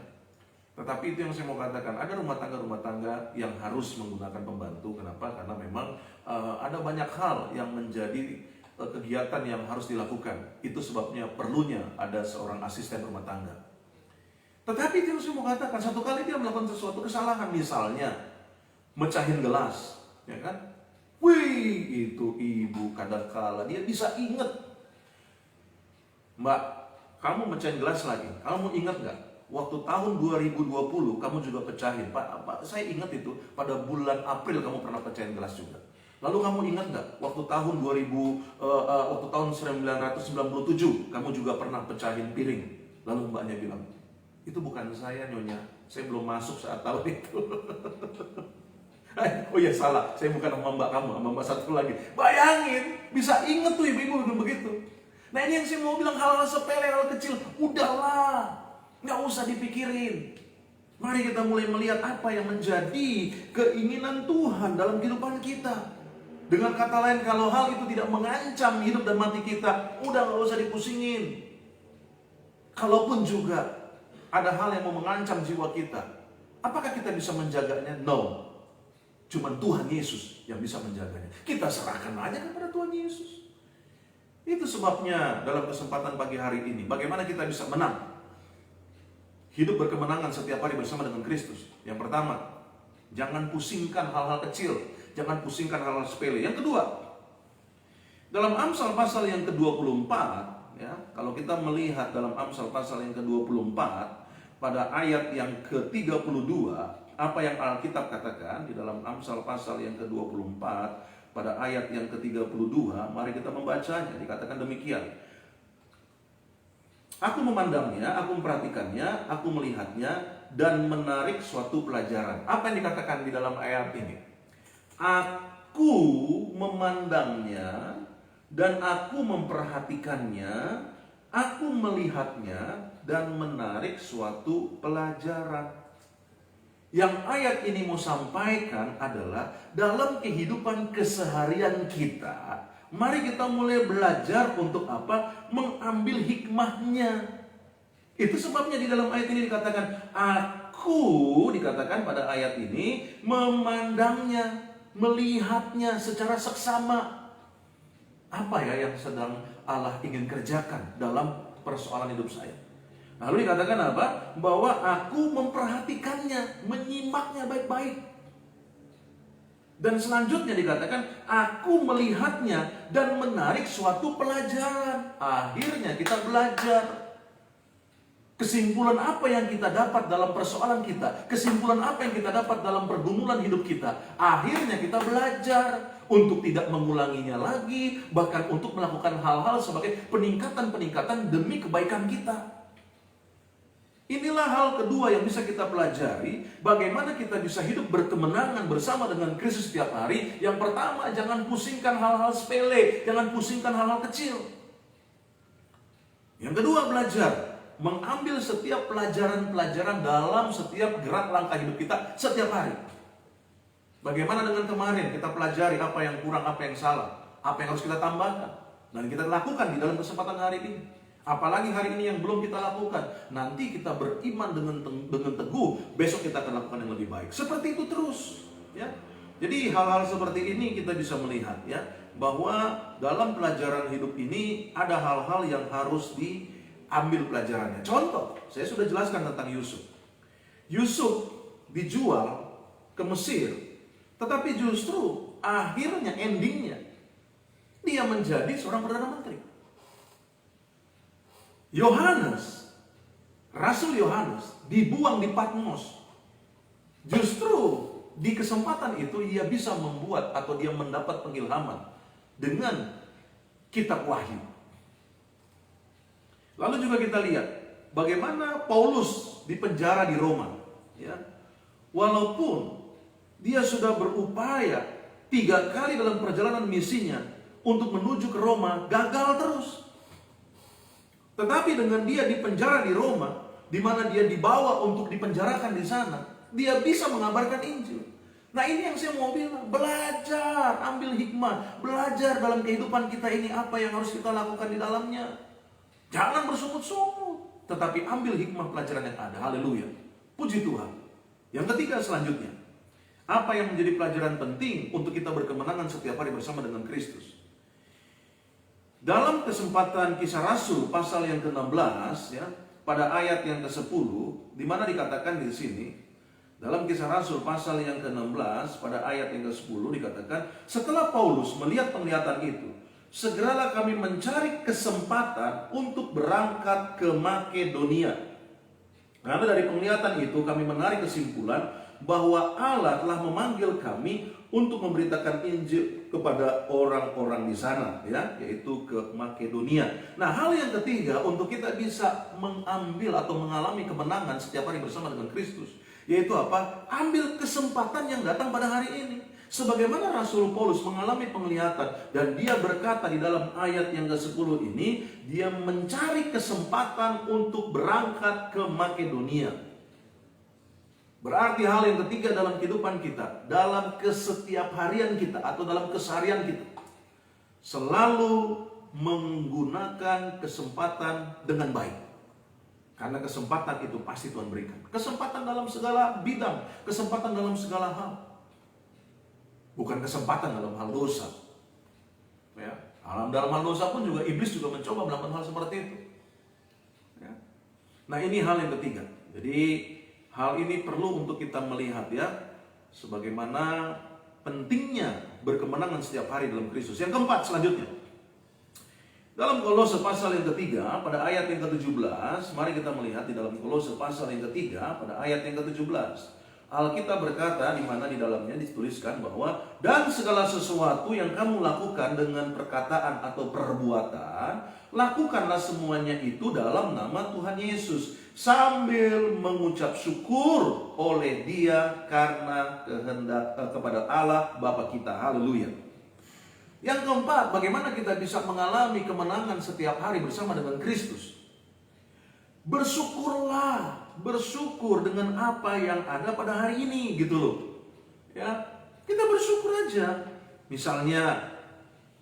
Tetapi itu yang saya mau katakan, ada rumah tangga yang harus menggunakan pembantu. Kenapa? Karena memang ada banyak hal yang menjadi kegiatan yang harus dilakukan. Itu sebabnya perlunya ada seorang asisten rumah tangga. Tetapi itu yang saya mau katakan, satu kali dia melakukan sesuatu kesalahan, misalnya mecahin gelas, ya kan? Wih, itu ibu kadang-kala dia bisa inget. Mbak, kamu mecahin gelas lagi, kamu ingat nggak? Waktu tahun 2020 kamu juga pecahin, Pak, saya ingat itu pada bulan April kamu pernah pecahin gelas juga. Lalu kamu ingat nggak? Waktu tahun 1997 kamu juga pernah pecahin piring. Lalu mbaknya bilang, itu bukan saya Nyonya, saya belum masuk saat tahun itu. Oh iya salah, saya bukan sama mbak kamu, sama mbak satu lagi. Bayangin, bisa inget tuh ibu-ibu begitu. Nah ini yang saya mau bilang, hal-hal sepele, hal kecil, udahlah, nggak usah dipikirin. Mari kita mulai melihat apa yang menjadi keinginan Tuhan dalam kehidupan kita. Dengan kata lain, kalau hal itu tidak mengancam hidup dan mati kita, udah nggak usah dipusingin. Kalaupun juga ada hal yang mau mengancam jiwa kita, apakah kita bisa menjaganya? No. Cuman Tuhan Yesus yang bisa menjaganya. Kita serahkan aja kepada Tuhan Yesus. Itu sebabnya dalam kesempatan pagi hari ini, bagaimana kita bisa menang? Hidup berkemenangan setiap hari bersama dengan Kristus. Yang pertama, jangan pusingkan hal-hal kecil. Jangan pusingkan hal-hal sepele. Yang kedua, dalam Amsal pasal yang ke-24, ya, kalau kita melihat dalam Amsal pasal yang ke-24, pada ayat yang ke-32, apa yang Alkitab katakan di dalam Amsal pasal yang ke-24, pada ayat yang ke-32, mari kita membacanya. Dikatakan demikian. Aku memandangnya, aku memperhatikannya, aku melihatnya, dan menarik suatu pelajaran. Apa yang dikatakan di dalam ayat ini? Aku memandangnya, dan aku memperhatikannya, aku melihatnya dan menarik suatu pelajaran. Yang ayat ini mau sampaikan adalah dalam kehidupan keseharian kita, mari kita mulai belajar untuk apa? Mengambil hikmahnya. Itu sebabnya di dalam ayat ini dikatakan, aku dikatakan pada ayat ini memandangnya, melihatnya secara seksama. Apa ya yang sedang Allah ingin kerjakan dalam persoalan hidup saya? Lalu dikatakan apa? Bahwa aku memperhatikannya, menyimaknya baik-baik. Dan selanjutnya dikatakan, aku melihatnya dan menarik suatu pelajaran. Akhirnya kita belajar. Kesimpulan apa yang kita dapat dalam persoalan kita, kesimpulan apa yang kita dapat dalam pergumulan hidup kita, akhirnya kita belajar untuk tidak mengulanginya lagi, bahkan untuk melakukan hal-hal sebagai peningkatan-peningkatan demi kebaikan kita. Inilah hal kedua yang bisa kita pelajari, bagaimana kita bisa hidup berkemenangan bersama dengan Kristus setiap hari. Yang pertama, jangan pusingkan hal-hal sepele, jangan pusingkan hal-hal kecil. Yang kedua, belajar mengambil setiap pelajaran-pelajaran dalam setiap gerak langkah hidup kita setiap hari. Bagaimana dengan kemarin kita pelajari apa yang kurang, apa yang salah, apa yang harus kita tambahkan, dan kita lakukan di dalam kesempatan hari ini. Apalagi hari ini yang belum kita lakukan, nanti kita beriman dengan teguh, besok kita akan lakukan yang lebih baik. Seperti itu terus, ya. Jadi hal-hal seperti ini kita bisa melihat, ya, bahwa dalam pelajaran hidup ini ada hal-hal yang harus diambil pelajarannya. Contoh, saya sudah jelaskan tentang Yusuf. Yusuf dijual ke Mesir, tetapi justru akhirnya, endingnya, dia menjadi seorang Perdana Menteri. Yohanes, Rasul Yohanes dibuang di Patmos. Justru di kesempatan itu ia bisa membuat atau dia mendapat pengilhaman dengan kitab Wahyu. Lalu juga kita lihat bagaimana Paulus dipenjara di Roma, ya. Walaupun dia sudah berupaya 3 kali dalam perjalanan misinya untuk menuju ke Roma, gagal terus. Tetapi dengan dia dipenjara di Roma, di mana dia dibawa untuk dipenjarakan di sana, dia bisa mengabarkan Injil. Nah, ini yang saya mau bilang, belajar, ambil hikmah, belajar dalam kehidupan kita ini apa yang harus kita lakukan di dalamnya. Jangan bersungut-sungut, tetapi ambil hikmah pelajaran yang ada. Haleluya. Puji Tuhan. Yang ketiga selanjutnya, apa yang menjadi pelajaran penting untuk kita berkemenangan setiap hari bersama dengan Kristus? Dalam kesempatan Kisah Rasul pasal yang ke-16, ya, pada ayat yang ke-10, di mana dikatakan di sini, dalam Kisah Rasul pasal yang ke-16 pada ayat yang ke-10 dikatakan, setelah Paulus melihat penglihatan itu, segeralah kami mencari kesempatan untuk berangkat ke Makedonia. Karena dari penglihatan itu kami menarik kesimpulan bahwa Allah telah memanggil kami untuk memberitakan Injil kepada orang-orang di sana, ya, yaitu ke Makedonia. Nah, hal yang ketiga untuk kita bisa mengambil atau mengalami kemenangan setiap hari bersama dengan Kristus, yaitu apa? Ambil kesempatan yang datang pada hari ini. Sebagaimana Rasul Paulus mengalami penglihatan dan dia berkata di dalam ayat yang ke-10 ini, dia mencari kesempatan untuk berangkat ke Makedonia. Berarti hal yang ketiga dalam kehidupan kita, dalam kesetiap harian kita atau dalam keseharian kita, selalu menggunakan kesempatan dengan baik. Karena kesempatan itu pasti Tuhan berikan. Kesempatan dalam segala bidang, kesempatan dalam segala hal. Bukan kesempatan dalam hal dosa. Ya, dalam hal dosa pun juga iblis juga mencoba melakukan hal seperti itu. Ya. Nah, ini hal yang ketiga. Jadi hal ini perlu untuk kita melihat, ya, sebagaimana pentingnya berkemenangan setiap hari dalam Kristus. Yang keempat selanjutnya, dalam Kolose pasal yang ketiga pada ayat yang ke-17, mari kita melihat di dalam Kolose pasal yang ketiga pada ayat yang ke-17. Alkitab berkata di mana di dalamnya dituliskan bahwa dan segala sesuatu yang kamu lakukan dengan perkataan atau perbuatan, lakukanlah semuanya itu dalam nama Tuhan Yesus sambil mengucap syukur oleh Dia karena kehendak kepada Allah Bapa kita. Haleluya. Yang keempat, bagaimana kita bisa mengalami kemenangan setiap hari bersama dengan Kristus? Bersyukurlah, bersyukur dengan apa yang ada pada hari ini, gitu loh. Ya, kita bersyukur aja. Misalnya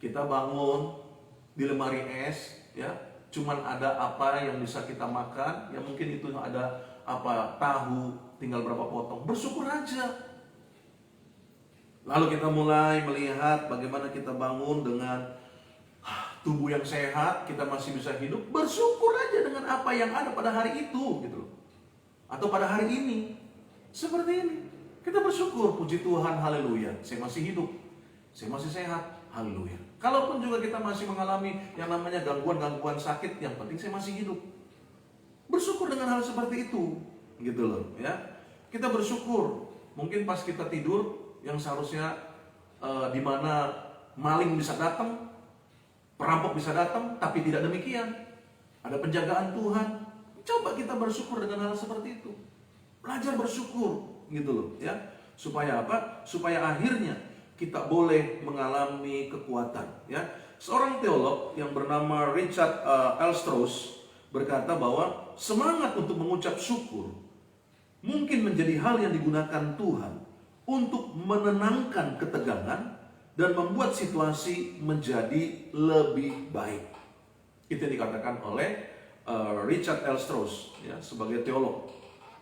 kita bangun di lemari es, ya, cuman ada apa yang bisa kita makan, ya mungkin itu ada apa tahu, tinggal berapa potong. Bersyukur aja. Lalu kita mulai melihat bagaimana kita bangun dengan tubuh yang sehat, kita masih bisa hidup. Bersyukur aja dengan apa yang ada pada hari itu, gitu loh. Atau pada hari ini. Seperti ini. Kita bersyukur, puji Tuhan, haleluya. Saya masih hidup, saya masih sehat, haleluya. Kalaupun juga kita masih mengalami yang namanya gangguan-gangguan sakit, yang penting saya masih hidup. Bersyukur dengan hal seperti itu, gitu loh, ya. Kita bersyukur. Mungkin pas kita tidur, yang seharusnya di mana maling bisa datang, perampok bisa datang, tapi tidak demikian. Ada penjagaan Tuhan. Coba kita bersyukur dengan hal seperti itu. Belajar bersyukur, gitu loh, ya. Supaya apa? Supaya akhirnya kita boleh mengalami kekuatan, ya. Seorang teolog yang bernama Richard L. Strauss berkata bahwa semangat untuk mengucap syukur mungkin menjadi hal yang digunakan Tuhan untuk menenangkan ketegangan dan membuat situasi menjadi lebih baik. Itu yang dikatakan oleh Richard L. Strauss, ya, sebagai teolog.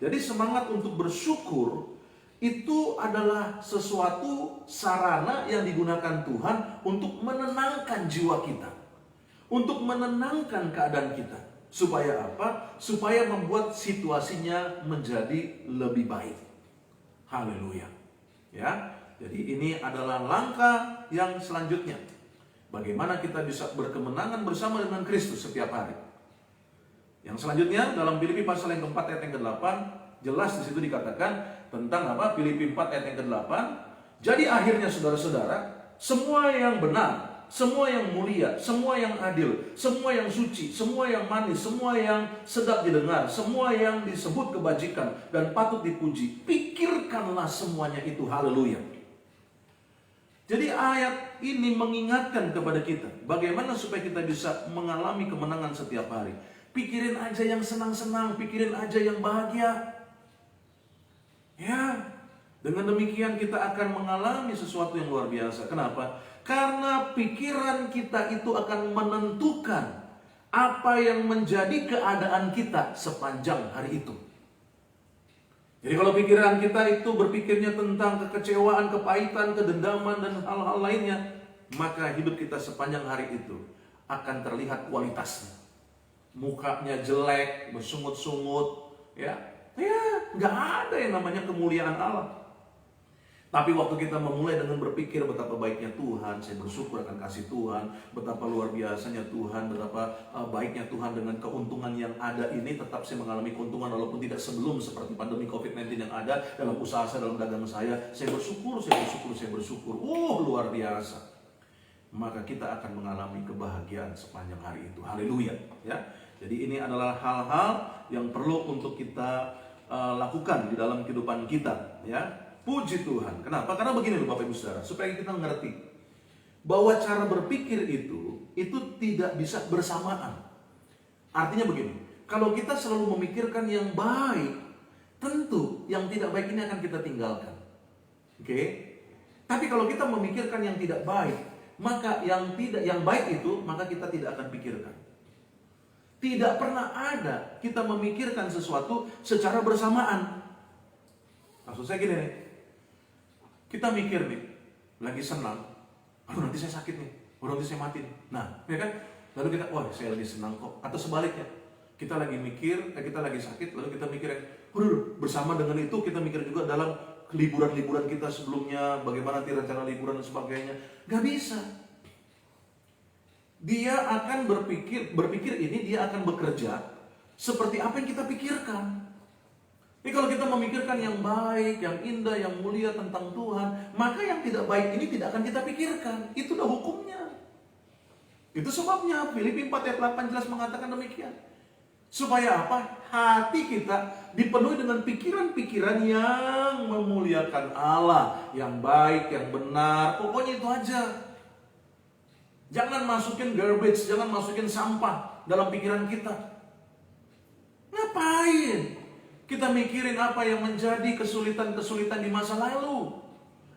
Jadi semangat untuk bersyukur itu adalah sesuatu sarana yang digunakan Tuhan untuk menenangkan jiwa kita, untuk menenangkan keadaan kita. Supaya apa? Supaya membuat situasinya menjadi lebih baik. Haleluya. Ya, jadi ini adalah langkah yang selanjutnya. Bagaimana kita bisa berkemenangan bersama dengan Kristus setiap hari. Yang selanjutnya dalam Filipi pasal yang keempat ayat yang ke-8, jelas di situ dikatakan tentang apa? Filipi 4 ayat yang ke-8. Jadi akhirnya saudara-saudara, semua yang benar, semua yang mulia, semua yang adil, semua yang suci, semua yang manis, semua yang sedap didengar, semua yang disebut kebajikan dan patut dipuji, pikirkanlah semuanya itu. Haleluya. Jadi ayat ini mengingatkan kepada kita bagaimana supaya kita bisa mengalami kemenangan setiap hari. Pikirin aja yang senang-senang, pikirin aja yang bahagia. Ya, dengan demikian kita akan mengalami sesuatu yang luar biasa. Kenapa? Karena pikiran kita itu akan menentukan apa yang menjadi keadaan kita sepanjang hari itu. Jadi kalau pikiran kita itu berpikirnya tentang kekecewaan, kepahitan, kedendaman, dan hal-hal lainnya, maka hidup kita sepanjang hari itu akan terlihat kualitasnya. Mukanya jelek, bersungut-sungut, ya nggak ada yang namanya kemuliaan Allah. Tapi waktu kita memulai dengan berpikir betapa baiknya Tuhan, saya bersyukur akan kasih Tuhan, betapa luar biasanya Tuhan, betapa baiknya Tuhan dengan keuntungan yang ada ini, tetap saya mengalami keuntungan walaupun tidak sebelum seperti pandemi COVID-19 yang ada dalam usaha saya, dalam dagang saya bersyukur, saya bersyukur. Luar biasa. Maka kita akan mengalami kebahagiaan sepanjang hari itu. Haleluya, ya. Jadi ini adalah hal-hal yang perlu untuk kita lakukan di dalam kehidupan kita, ya. Puji Tuhan. Kenapa? Karena begini loh Bapak Ibu Saudara, supaya kita mengerti bahwa cara berpikir itu tidak bisa bersamaan. Artinya begini, kalau kita selalu memikirkan yang baik, tentu yang tidak baik ini akan kita tinggalkan. Oke? Tapi kalau kita memikirkan yang tidak baik, maka yang baik itu maka kita tidak akan pikirkan. Tidak pernah ada kita memikirkan sesuatu secara bersamaan. Maksud saya gini nih, kita mikir nih, lagi senang, nanti saya sakit nih, nanti saya mati nih. Nah, ya kan? Lalu kita, saya lagi senang kok. Atau sebaliknya, kita lagi mikir, kita lagi sakit, lalu kita mikir, bersama dengan itu kita mikir juga dalam liburan-liburan kita sebelumnya, bagaimana nanti rencana liburan dan sebagainya. Gak bisa. Dia akan berpikir ini, dia akan bekerja seperti apa yang kita pikirkan. Jadi kalau kita memikirkan yang baik, yang indah, yang mulia tentang Tuhan, maka yang tidak baik ini tidak akan kita pikirkan. Itu udah hukumnya. Itu sebabnya Filipi 4 ayat 8 jelas mengatakan demikian. Supaya apa? Hati kita dipenuhi dengan pikiran-pikiran yang memuliakan Allah, yang baik, yang benar. Pokoknya itu aja. Jangan masukin garbage, jangan masukin sampah dalam pikiran kita. Ngapain kita mikirin apa yang menjadi kesulitan-kesulitan di masa lalu?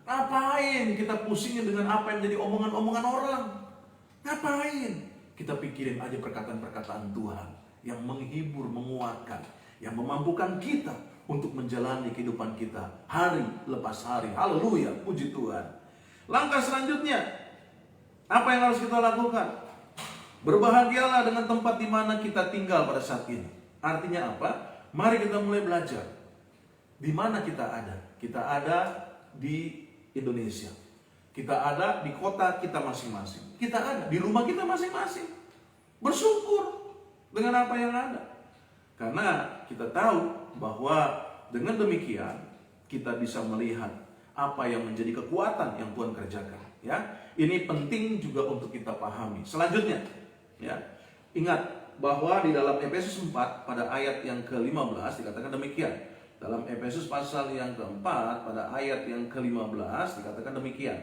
Ngapain kita pusingin dengan apa yang menjadi omongan-omongan orang? Ngapain? Kita pikirin aja perkataan-perkataan Tuhan yang menghibur, menguatkan, yang memampukan kita untuk menjalani kehidupan kita hari lepas hari. Haleluya, puji Tuhan. Langkah selanjutnya, apa yang harus kita lakukan? Berbahagialah dengan tempat di mana kita tinggal pada saat ini. Artinya apa? Mari kita mulai belajar. Di mana kita ada? Kita ada di Indonesia. Kita ada di kota kita masing-masing. Kita ada di rumah kita masing-masing. Bersyukur dengan apa yang ada. Karena kita tahu bahwa dengan demikian kita bisa melihat apa yang menjadi kekuatan yang Tuhan kerjakan. Ya, ini penting juga untuk kita pahami. Selanjutnya, ya, ingat bahwa di dalam Efesus 4 pada ayat yang ke-15 dikatakan demikian. Dalam Efesus pasal yang keempat pada ayat yang ke-15 dikatakan demikian.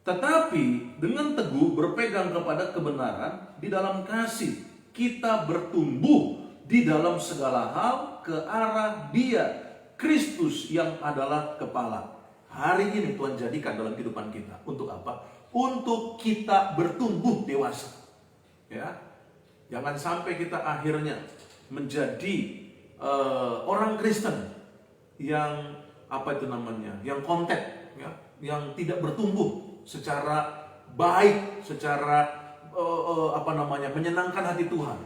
Tetapi dengan teguh berpegang kepada kebenaran di dalam kasih, kita bertumbuh di dalam segala hal ke arah Dia, Kristus yang adalah kepala. Hari ini Tuhan jadikan dalam kehidupan kita. Untuk apa? Untuk kita bertumbuh dewasa. Ya, jangan sampai kita akhirnya menjadi orang Kristen yang apa itu namanya, yang konten, ya, yang tidak bertumbuh secara baik, secara menyenangkan hati Tuhan.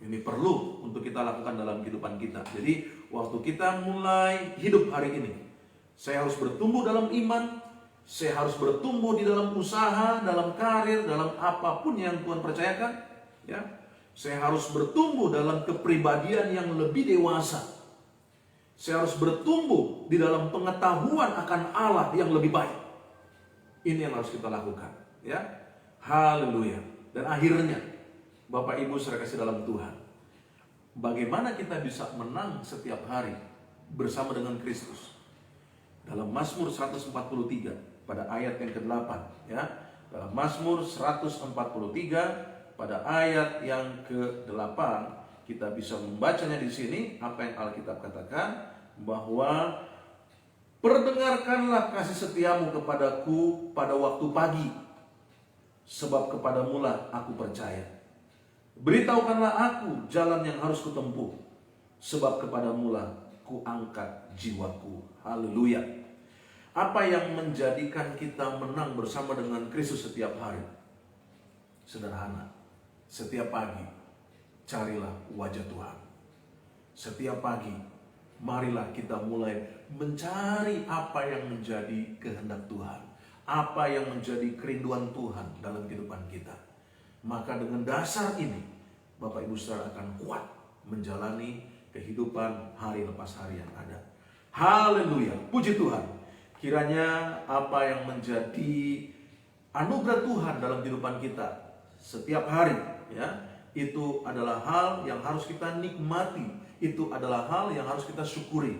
Ini perlu untuk kita lakukan dalam kehidupan kita. Jadi waktu kita mulai hidup hari ini, saya harus bertumbuh dalam iman, saya harus bertumbuh di dalam usaha, dalam karir, dalam apapun yang Tuhan percayakan. Ya, saya harus bertumbuh dalam kepribadian yang lebih dewasa. Saya harus bertumbuh di dalam pengetahuan akan Allah yang lebih baik. Ini yang harus kita lakukan. Ya, haleluya. Dan akhirnya, Bapak Ibu saudara kasih dalam Tuhan, bagaimana kita bisa menang setiap hari bersama dengan Kristus? Dalam Mazmur 143 pada ayat yang ke-8, ya. Dalam Mazmur 143 pada ayat yang ke-8 kita bisa membacanya di sini apa yang Alkitab katakan, bahwa perdengarkanlah kasih setiamu kepadaku pada waktu pagi, sebab kepadamulah aku percaya. Beritahukanlah aku jalan yang harus kutempuh, sebab kepadamulah ku angkat jiwaku. Haleluya. Apa yang menjadikan kita menang bersama dengan Kristus setiap hari? Sederhana. Setiap pagi carilah wajah Tuhan. Setiap pagi marilah kita mulai mencari apa yang menjadi kehendak Tuhan, apa yang menjadi kerinduan Tuhan dalam kehidupan kita. Maka dengan dasar ini Bapak Ibu Saudara akan kuat menjalani kehidupan hari lepas hari yang ada. Haleluya, puji Tuhan. Kiranya apa yang menjadi anugerah Tuhan dalam kehidupan kita setiap hari, ya, itu adalah hal yang harus kita nikmati, itu adalah hal yang harus kita syukuri,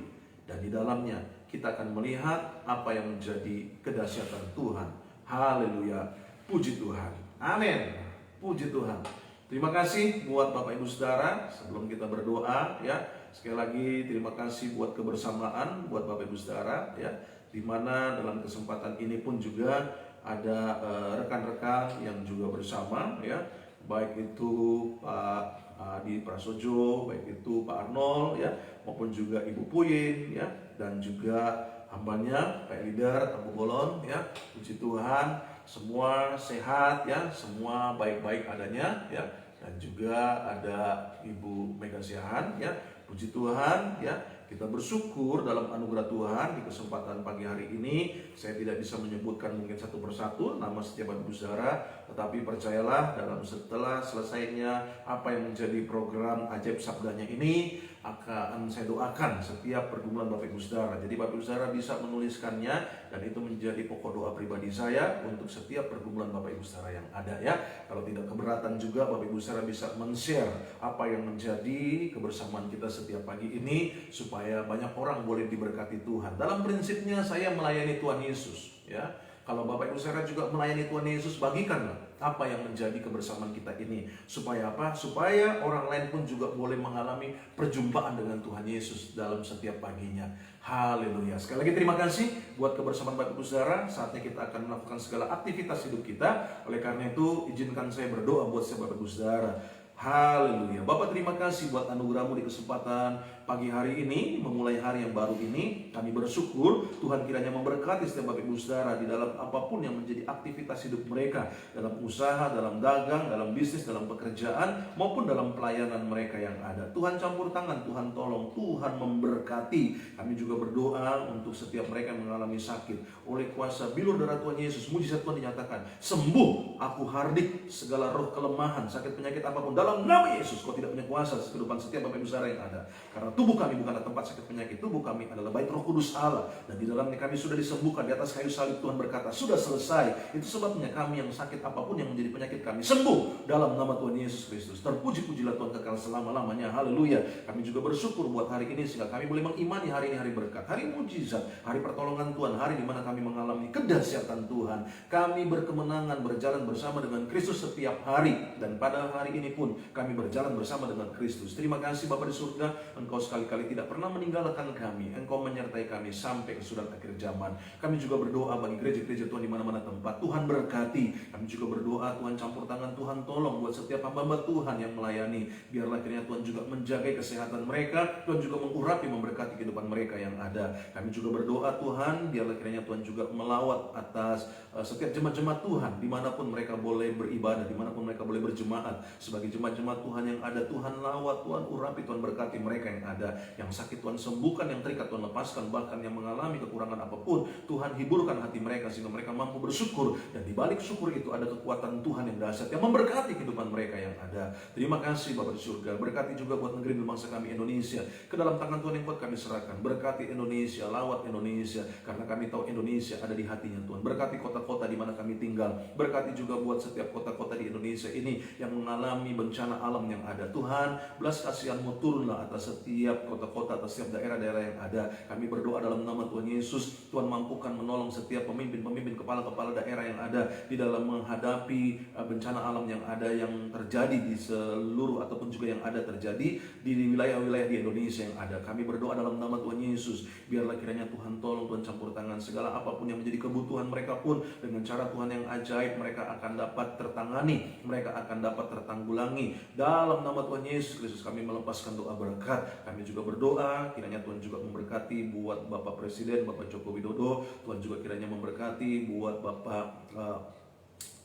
dan di dalamnya kita akan melihat apa yang menjadi kedahsyatan Tuhan. Haleluya, puji Tuhan. Amin, puji Tuhan. Terima kasih buat Bapak Ibu Saudara. Sebelum kita berdoa, ya, sekali lagi terima kasih buat kebersamaan buat Bapak Ibu Saudara, ya, di mana dalam kesempatan ini pun juga ada rekan-rekan yang juga bersama, ya, baik itu Pak Adi Prasojo, baik itu Pak Arnold, ya, maupun juga Ibu Puyin, ya, dan juga hambanya Pak Leader Abu Bolon, ya. Puji Tuhan, semua sehat, ya, semua baik-baik adanya, ya, dan juga ada Ibu Mega Siahan, ya. Puji Tuhan, ya. Kita bersyukur dalam anugerah Tuhan di kesempatan pagi hari ini. Saya tidak bisa menyebutkan mungkin satu persatu nama setiap Ibu Saudara, tetapi percayalah dalam setelah selesainya apa yang menjadi program Ajaib Sabdanya ini, akan saya doakan setiap pergumulan Bapak Ibu Saudara. Jadi Bapak Ibu Saudara bisa menuliskannya, dan itu menjadi pokok doa pribadi saya untuk setiap pergumulan Bapak Ibu Saudara yang ada, ya. Kalau tidak keberatan juga Bapak Ibu Saudara bisa men-share apa yang menjadi kebersamaan kita setiap pagi ini, supaya banyak orang boleh diberkati Tuhan. Dalam prinsipnya saya melayani Tuhan Yesus, ya. Kalau Bapak Ibu saudara juga melayani Tuhan Yesus, bagikanlah apa yang menjadi kebersamaan kita ini. Supaya apa? Supaya orang lain pun juga boleh mengalami perjumpaan dengan Tuhan Yesus dalam setiap paginya. Haleluya. Sekali lagi terima kasih buat kebersamaan Bapak Ibu saudara. Saatnya kita akan melakukan segala aktivitas hidup kita. Oleh karena itu, izinkan saya berdoa buat Bapak Ibu saudara. Haleluya. Bapak terima kasih buat anugerah-Mu di kesempatan pagi hari ini, memulai hari yang baru ini. Kami bersyukur Tuhan kiranya memberkati setiap Bapak Ibu saudara di dalam apapun yang menjadi aktivitas hidup mereka, dalam usaha, dalam dagang, dalam bisnis, dalam pekerjaan, maupun dalam pelayanan mereka yang ada. Tuhan campur tangan, Tuhan tolong, Tuhan memberkati. Kami juga berdoa untuk setiap mereka yang mengalami sakit. Oleh kuasa bilur darah Tuhan Yesus, mujizat Tuhan dinyatakan, sembuh aku hardik segala roh kelemahan, sakit penyakit apapun. Dalam nama Yesus, Kau tidak punya kuasa kehidupan setiap Bapak Ibu saudara yang ada. Karena tubuh kami bukanlah tempat sakit penyakit, tubuh kami adalah bait Roh Kudus Allah, dan di dalamnya kami sudah disembuhkan. Di atas kayu salib Tuhan berkata, sudah selesai. Itu sebabnya kami yang sakit apapun yang menjadi penyakit kami sembuh dalam nama Tuhan Yesus Kristus. Terpuji-pujilah Tuhan kekal selama-lamanya. Haleluya. Kami juga bersyukur buat hari ini, sehingga kami boleh mengimani hari ini hari berkat, hari mujizat, hari pertolongan Tuhan, hari di mana kami mengalami kedahsyatan Tuhan. Kami berkemenangan berjalan bersama dengan Kristus setiap hari, dan pada hari ini pun kami berjalan bersama dengan Kristus. Terima kasih Bapa di surga, Engkau sekali-kali tidak pernah meninggalkan kami. Engkau menyertai kami sampai kesudahan akhir zaman. Kami juga berdoa bagi gereja-gereja Tuhan di mana-mana tempat. Tuhan berkati. Kami juga berdoa, Tuhan campur tangan, Tuhan tolong buat setiap hamba-hamba Tuhan yang melayani. Biarlah kiranya Tuhan juga menjaga kesehatan mereka. Tuhan juga mengurapi, memberkati kehidupan mereka yang ada. Kami juga berdoa Tuhan, biarlah kiranya Tuhan juga melawat atas setiap jemaat-jemaat Tuhan, dimanapun mereka boleh beribadah, dimanapun mereka boleh berjemaat. Sebagai jemaat-jemaat Tuhan yang ada, Tuhan lawat, Tuhan urapi, Tuhan berkati mereka yang ada. Yang sakit Tuhan sembuhkan, yang terikat Tuhan lepaskan, bahkan yang mengalami kekurangan apapun, Tuhan hiburkan hati mereka sehingga mereka mampu bersyukur. Dan di balik syukur itu ada kekuatan Tuhan yang dahsyat yang memberkati kehidupan mereka yang ada. Terima kasih Bapa di surga. Berkati juga buat negeri dan bangsa kami Indonesia. Ke dalam tangan Tuhan yang kuat kami serahkan. Berkati Indonesia, lawat Indonesia, karena kami tahu Indonesia ada di hatinya Tuhan. Berkati kota-kota di mana kami tinggal. Berkati juga buat setiap kota-kota di Indonesia ini yang mengalami bencana alam yang ada. Tuhan, belas kasihan-Mu turunlah atas setiap kota-kota, atas setiap daerah-daerah yang ada. Kami berdoa dalam nama Tuhan Yesus, Tuhan mampukan menolong setiap pemimpin-pemimpin, kepala-kepala daerah yang ada di dalam menghadapi bencana alam yang ada, yang terjadi di seluruh ataupun juga yang ada terjadi di wilayah-wilayah di Indonesia yang ada. Kami berdoa dalam nama Tuhan Yesus, biarlah kiranya Tuhan tolong, Tuhan campur tangan segala apapun yang menjadi kebutuhan mereka pun dengan cara Tuhan yang ajaib mereka akan dapat tertangani, mereka akan dapat tertanggulangi. Dalam nama Tuhan Yesus Kristus kami melepaskan doa berkat. Kami juga berdoa kiranya Tuhan juga memberkati buat Bapak Presiden, Bapak Joko Widodo. Tuhan juga kiranya memberkati buat Bapak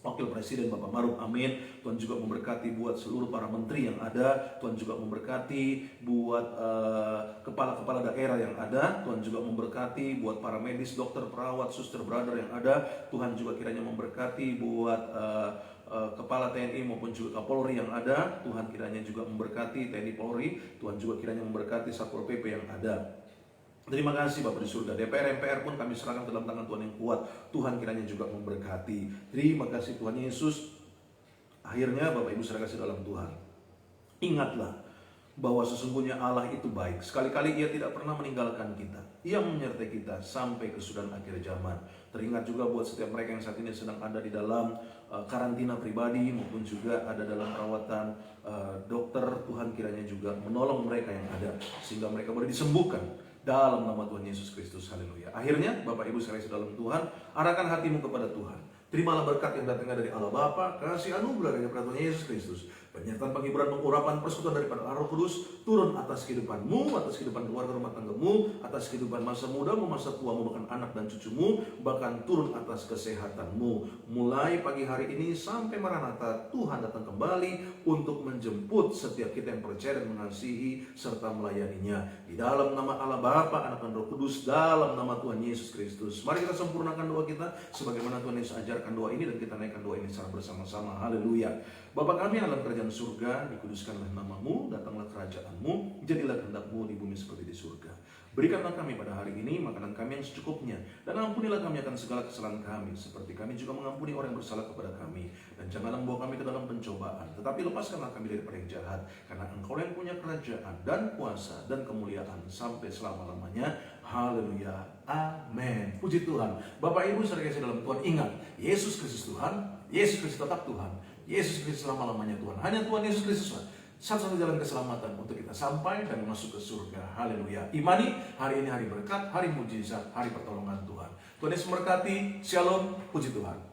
Wakil Presiden Bapak Maruf Amin. Tuhan juga memberkati buat seluruh para menteri yang ada. Tuhan juga memberkati buat kepala-kepala daerah yang ada. Tuhan juga memberkati buat para medis, dokter, perawat, suster, brother yang ada. Tuhan juga kiranya memberkati buat Kepala TNI maupun juga Kapolri yang ada. Tuhan kiranya juga memberkati TNI Polri. Tuhan juga kiranya memberkati Satpol PP yang ada. Terima kasih Bapak di surga. DPR, MPR pun kami serahkan ke dalam tangan Tuhan yang kuat. Tuhan kiranya juga memberkati. Terima kasih Tuhan Yesus. Akhirnya Bapak Ibu saudara kasih dalam Tuhan, ingatlah bahwa sesungguhnya Allah itu baik. Sekali-kali Ia tidak pernah meninggalkan kita. Ia menyertai kita sampai kesudahan akhir zaman. Teringat juga buat setiap mereka yang saat ini sedang ada di dalam karantina pribadi maupun juga ada dalam perawatan dokter. Tuhan kiranya juga menolong mereka yang ada sehingga mereka boleh disembuhkan dalam nama Tuhan Yesus Kristus. Haleluya. Akhirnya Bapak Ibu sekalian dalam Tuhan, arahkan hatimu kepada Tuhan. Terimalah berkat yang datangnya dari Allah Bapa, kasih anugerah dari Tuhan Yesus Kristus, penyertaan, penghiburan, pengurapan, persekutuan daripada Roh Kudus turun atas kehidupanmu, atas kehidupan keluarga rumah tanggamu, atas kehidupan masa mudamu, masa tuamu, bahkan anak dan cucumu, bahkan turun atas kesehatanmu. Mulai pagi hari ini sampai Maranatha, Tuhan datang kembali untuk menjemput setiap kita yang percaya dan mengasihi serta melayaninya. Di dalam nama Allah Bapa, Anak dan Roh Kudus, dalam nama Tuhan Yesus Kristus. Mari kita sempurnakan doa kita sebagaimana Tuhan Yesus ajarkan doa ini, dan kita naikkan doa ini secara bersama-sama. Haleluya. Bapa kami dalam kerajaan surga, dikuduskanlah nama-Mu, datanglah kerajaan-Mu, jadilah kehendak-Mu di bumi seperti di surga. Berikanlah kami pada hari ini makanan kami yang secukupnya, dan ampunilah kami akan segala kesalahan kami, seperti kami juga mengampuni orang yang bersalah kepada kami. Dan janganlah membawa kami ke dalam pencobaan, tetapi lepaskanlah kami daripada yang jahat, karena Engkau yang punya kerajaan dan kuasa dan kemuliaan sampai selama-lamanya. Haleluya. Amin. Puji Tuhan. Bapak Ibu saudara kasih dalam Tuhan, ingat, Yesus Kristus Tuhan, Yesus Kristus tetap Tuhan, Yesus Kristus selama-lamanya Tuhan. Hanya Tuhan Yesus Kristus satu-satu jalan keselamatan untuk kita sampai dan masuk ke surga. Haleluya. Imani hari ini hari berkat, hari mujizat, hari pertolongan Tuhan. Tuhan Yesus memberkati. Shalom. Puji Tuhan.